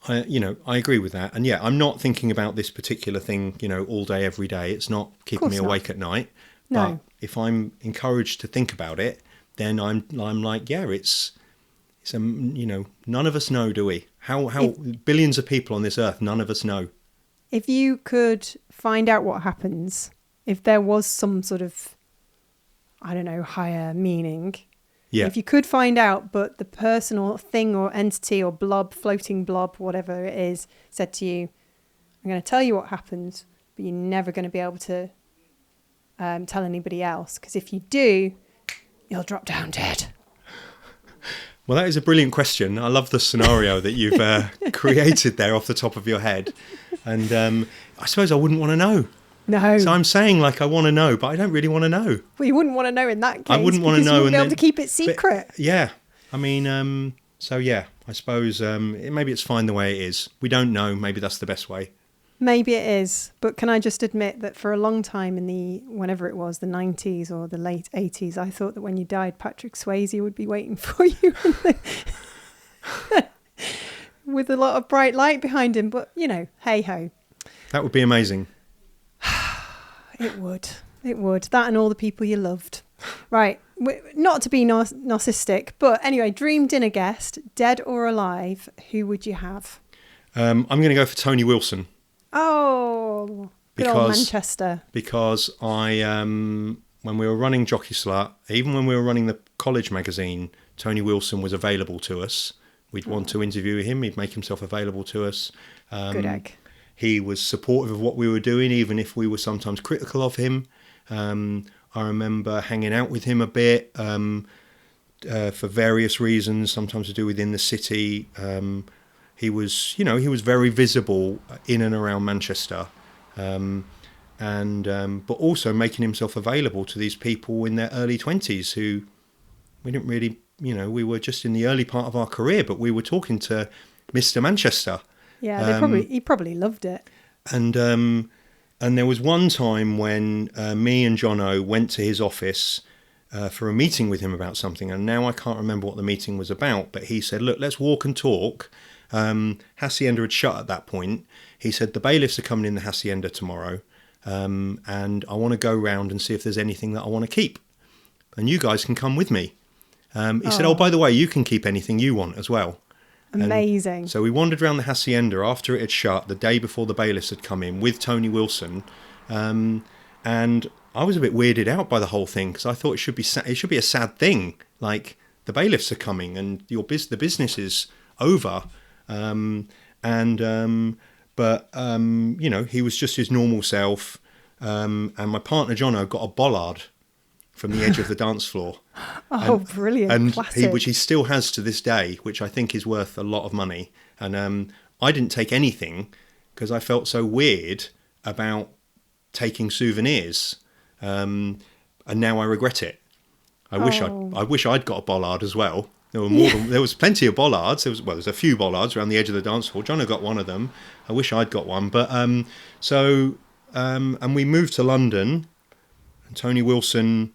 I agree with that. And I'm not thinking about this particular thing, all day, every day. It's not keeping me awake at night. No. But if I'm encouraged to think about it, then I'm like, it's none of us know, do we? How billions of people on this earth, none of us know. If you could find out what happens, if there was some sort of, I don't know, higher meaning. Yeah. If you could find out, but the person or thing or entity or floating blob, whatever it is, said to you, "I'm going to tell you what happens, but you're never going to be able to tell anybody else. Because if you do, you'll drop down dead." Well, that is a brilliant question. I love the scenario that you've created there off the top of your head. And I suppose I wouldn't want to know. No. So I'm saying I want to know, but I don't really want to know. Well, you wouldn't want to know in that case. I wouldn't want to know. You wouldn't be able to keep it secret. But, yeah. I mean, I suppose maybe it's fine the way it is. We don't know. Maybe that's the best way. Maybe it is, but can I just admit that for a long time in whenever it was, the 90s or the late 80s, I thought that when you died, Patrick Swayze would be waiting for you with a lot of bright light behind him. But, hey ho. That would be amazing. It would. It would. That and all the people you loved. Right. Not to be narcissistic, but anyway, dream dinner guest, dead or alive, who would you have? I'm going to go for Tony Wilson. Oh, good old Manchester. Because when we were running Jockey Slut, even when we were running the college magazine, Tony Wilson was available to us. We'd want to interview him. He'd make himself available to us. Good egg. He was supportive of what we were doing, even if we were sometimes critical of him. I remember hanging out with him a bit for various reasons, sometimes to do within the city. He was very visible in and around Manchester, but also making himself available to these people in their early 20s who we didn't really, we were just in the early part of our career, but we were talking to Mr. Manchester. Yeah, he probably loved it. And there was one time when me and Jono went to his office for a meeting with him about something, and now I can't remember what the meeting was about, but he said, "Look, let's walk and talk." Hacienda had shut at that point. He said, "The bailiffs are coming in the Hacienda tomorrow. and I want to go round and see if there's anything that I want to keep. And you guys can come with me. He said, oh, by the way, you can keep anything you want as well. Amazing. And so we wandered around the hacienda after it had shut, the day before the bailiffs had come in, with Tony Wilson. And I was a bit weirded out by the whole thing, because I thought it should be a sad thing. Like, the bailiffs are coming and the business is over. But he was just his normal self. And my partner, Jono, got a bollard from the edge of the dance floor. Brilliant. And classic. which he still has to this day, which I think is worth a lot of money. And I didn't take anything because I felt so weird about taking souvenirs. And now I regret it. I wish I'd got a bollard as well. There were there was plenty of bollards. There's a few bollards around the edge of the dance hall. Jono got one of them. I wish I'd got one. But and we moved to London, and Tony Wilson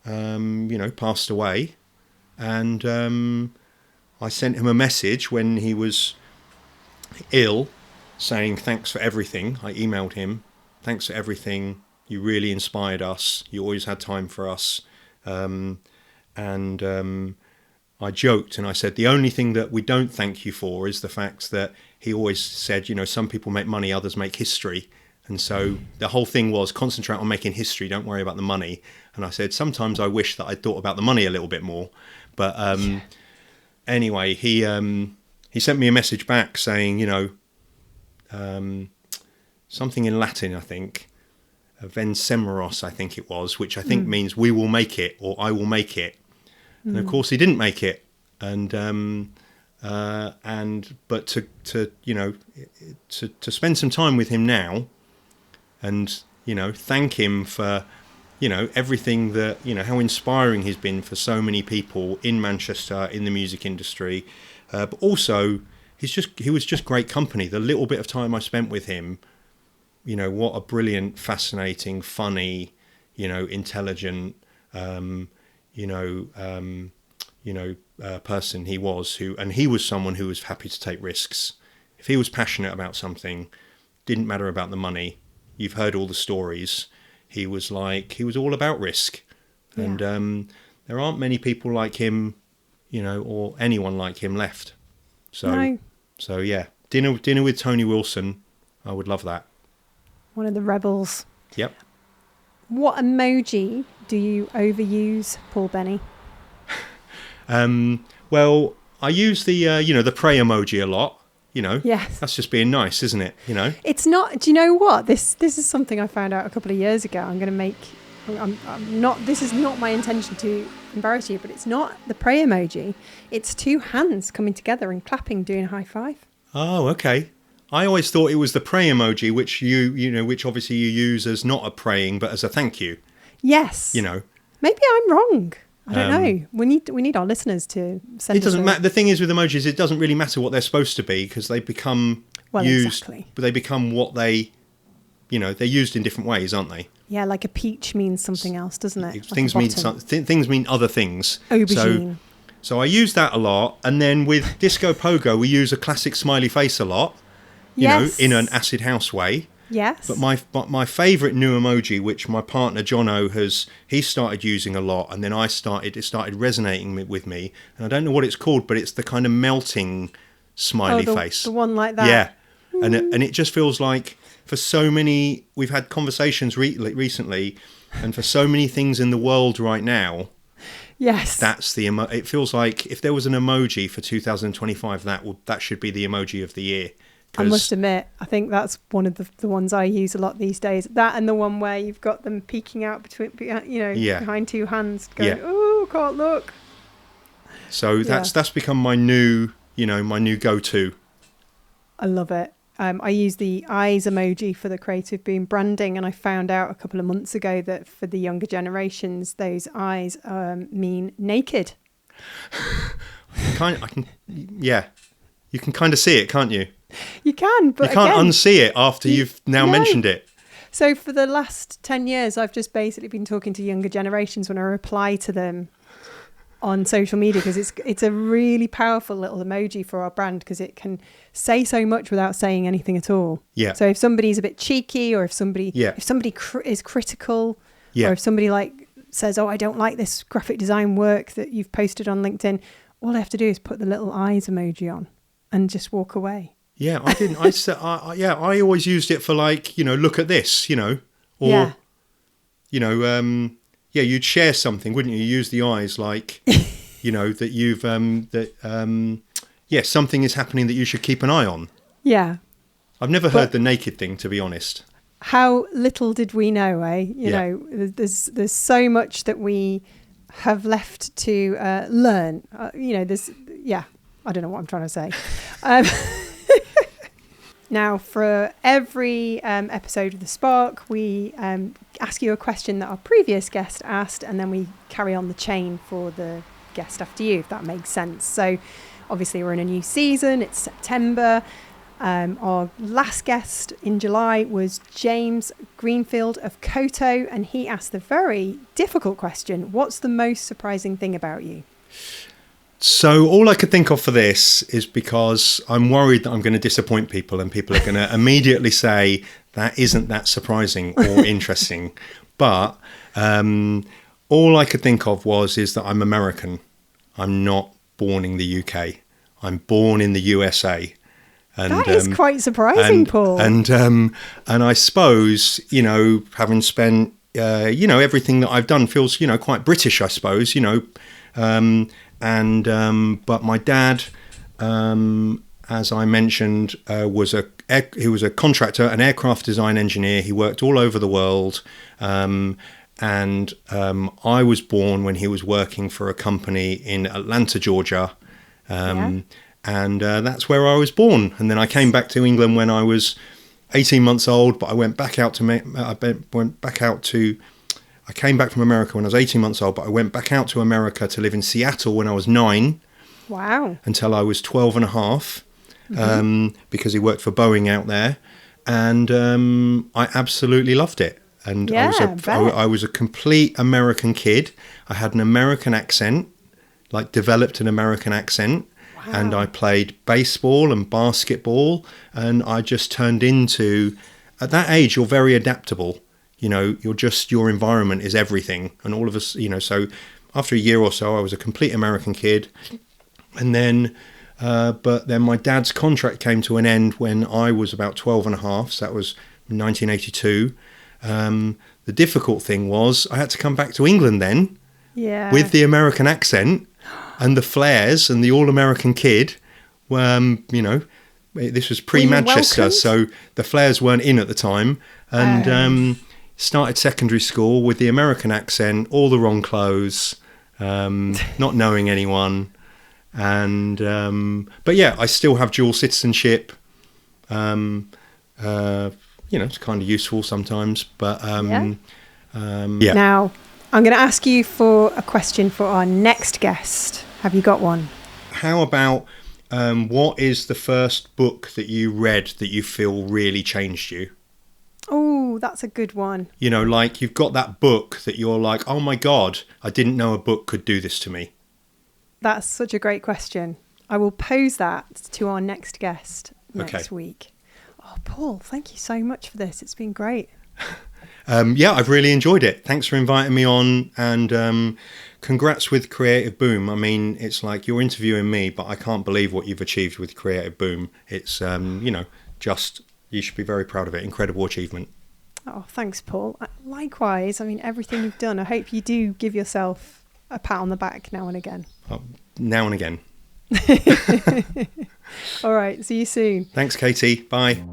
passed away, and I sent him a message when he was ill saying thanks for everything. I emailed him, thanks for everything, you really inspired us, you always had time for us. I joked and I said the only thing that we don't thank you for is the fact that he always said, some people make money, others make history. And so the whole thing was concentrate on making history, don't worry about the money. And I said, sometimes I wish that I'd thought about the money a little bit more. But anyway, he sent me a message back saying, something in Latin, I think, vencemeros, I think it was, which I think means we will make it or I will make it. And of course he didn't make it. But to spend some time with him now, and thank him for everything that how inspiring he's been for so many people in Manchester in the music industry, but also he was just great company. The little bit of time I spent with him, what a brilliant, fascinating, funny, intelligent person he was, and he was someone who was happy to take risks. If he was passionate about something, didn't matter about the money. You've heard all the stories. He was all about risk. Yeah. And there aren't many people like him, or anyone like him left. So yeah, dinner with Tony Wilson, I would love that. One of the rebels. Yep. What emoji do you overuse, Paul Benney? Well, I use the the pray emoji a lot. Yes. That's just being nice, isn't it? It's not. Do you know what? This is something I found out a couple of years ago. I'm not. This is not my intention to embarrass you, but it's not the pray emoji. It's two hands coming together and clapping, doing a high five. Oh, okay. I always thought it was the pray emoji, which which obviously you use as not a praying, but as a thank you. Yes. Maybe I'm wrong. I don't know. We need our listeners to send. It doesn't matter. The thing is with emojis, it doesn't really matter what they're supposed to be because they become used. Exactly. But they become what they're used in different ways, aren't they? Yeah, like a peach means something else, doesn't it? Things mean things mean other things. Aubergine. So I use that a lot, and then with Disco Pogo, we use a classic smiley face a lot. In an acid house way. Yes. But my favourite new emoji, which my partner Jono he started using a lot, and then it started resonating with me, and I don't know what it's called, but it's the kind of melting smiley face. The one like that. Yeah. And it just feels like for so many, we've had conversations recently, and for so many things in the world right now. Yes. That's it feels like if there was an emoji for 2025, that should be the emoji of the year. I must admit, I think that's one of the ones I use a lot these days. That and the one where you've got them peeking out behind two hands, going, "Oh, can't look." So that's become my new, my new go-to. I love it. I use the eyes emoji for the Creative Boom branding, and I found out a couple of months ago that for the younger generations, those eyes mean naked. You can kind of see it, can't you? You can, but you can't unsee it after you've now mentioned it. So for the last 10 years, I've just basically been talking to younger generations when I reply to them on social media, because it's a really powerful little emoji for our brand, because it can say so much without saying anything at all. Yeah. So if somebody's a bit cheeky, or if somebody is critical, or if somebody like says, "Oh, I don't like this graphic design work that you've posted on LinkedIn," all I have to do is put the little eyes emoji on and just walk away. Yeah, I didn't. I said, I always used it for like, look at this, or you'd share something, wouldn't you? Use the eyes, like, that you've something is happening that you should keep an eye on. Yeah. I've never heard the naked thing, to be honest. How little did we know, eh? You know, there's so much that we have left to learn. I don't know what I'm trying to say. Now, for every episode of The Spark, we ask you a question that our previous guest asked, and then we carry on the chain for the guest after you, if that makes sense. So obviously we're in a new season, it's September. Our last guest in July was James Greenfield of Koto, and he asked the very difficult question: what's the most surprising thing about you? So all I could think of for this is, because I'm worried that I'm going to disappoint people, and people are going to immediately say that isn't that surprising or interesting. But all I could think of is that I'm American. I'm not born in the UK. I'm born in the USA. And, that is quite surprising, Paul. And I suppose, having spent, everything that I've done feels, quite British, I suppose, but my dad, as I mentioned, he was a contractor, an aircraft design engineer. He worked all over the world. I was born when he was working for a company in Atlanta, Georgia. And that's where I was born. And then I came back to England when I was 18 months old, but I went back out to I came back from America when I was 18 months old, but I went back out to America to live in Seattle when I was 9. Wow. Until I was 12 and a half, because he worked for Boeing out there. And I absolutely loved it. And I was a complete American kid. I had an American accent, developed an American accent. Wow. And I played baseball and basketball. And I just turned into, at that age, you're very adaptable. Your environment is everything. And all of us, so after a year or so, I was a complete American kid. And then, but then my dad's contract came to an end when I was about 12 and a half. So that was 1982. The difficult thing was I had to come back to England then with the American accent and the flares and the all-American kid. This was pre-Manchester, so the flares weren't in at the time. And started secondary school with the American accent, all the wrong clothes, not knowing anyone. And I still have dual citizenship. It's kind of useful sometimes. But Now, I'm going to ask you for a question for our next guest. Have you got one? How about what is the first book that you read that you feel really changed you? Oh, that's a good one. You've got that book that you're like, oh my God, I didn't know a book could do this to me. That's such a great question. I will pose that to our next guest next week. Oh, Paul, thank you so much for this. It's been great. I've really enjoyed it. Thanks for inviting me on, and congrats with Creative Boom. I mean, it's like you're interviewing me, but I can't believe what you've achieved with Creative Boom. It's, you should be very proud of it. Incredible achievement. Oh, thanks, Paul. Likewise. I mean, everything you've done, I hope you do give yourself a pat on the back now and again. Now and again. All right. See you soon. Thanks, Katie. Bye.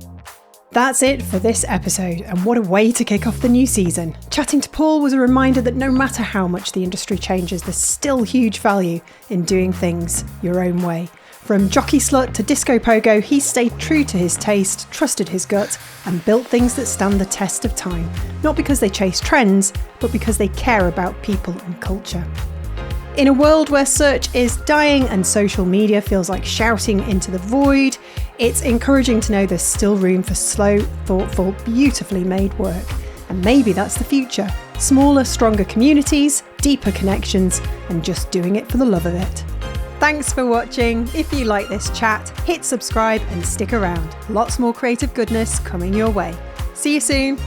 That's it for this episode, and what a way to kick off the new season. Chatting to Paul was a reminder that no matter how much the industry changes, there's still huge value in doing things your own way. From Jockey Slut to Disco Pogo, he stayed true to his taste, trusted his gut, and built things that stand the test of time. Not because they chase trends, but because they care about people and culture. In a world where search is dying and social media feels like shouting into the void, it's encouraging to know there's still room for slow, thoughtful, beautifully made work. And maybe that's the future. Smaller, stronger communities, deeper connections, and just doing it for the love of it. Thanks for watching. If you like this chat, hit subscribe and stick around. Lots more creative goodness coming your way. See you soon.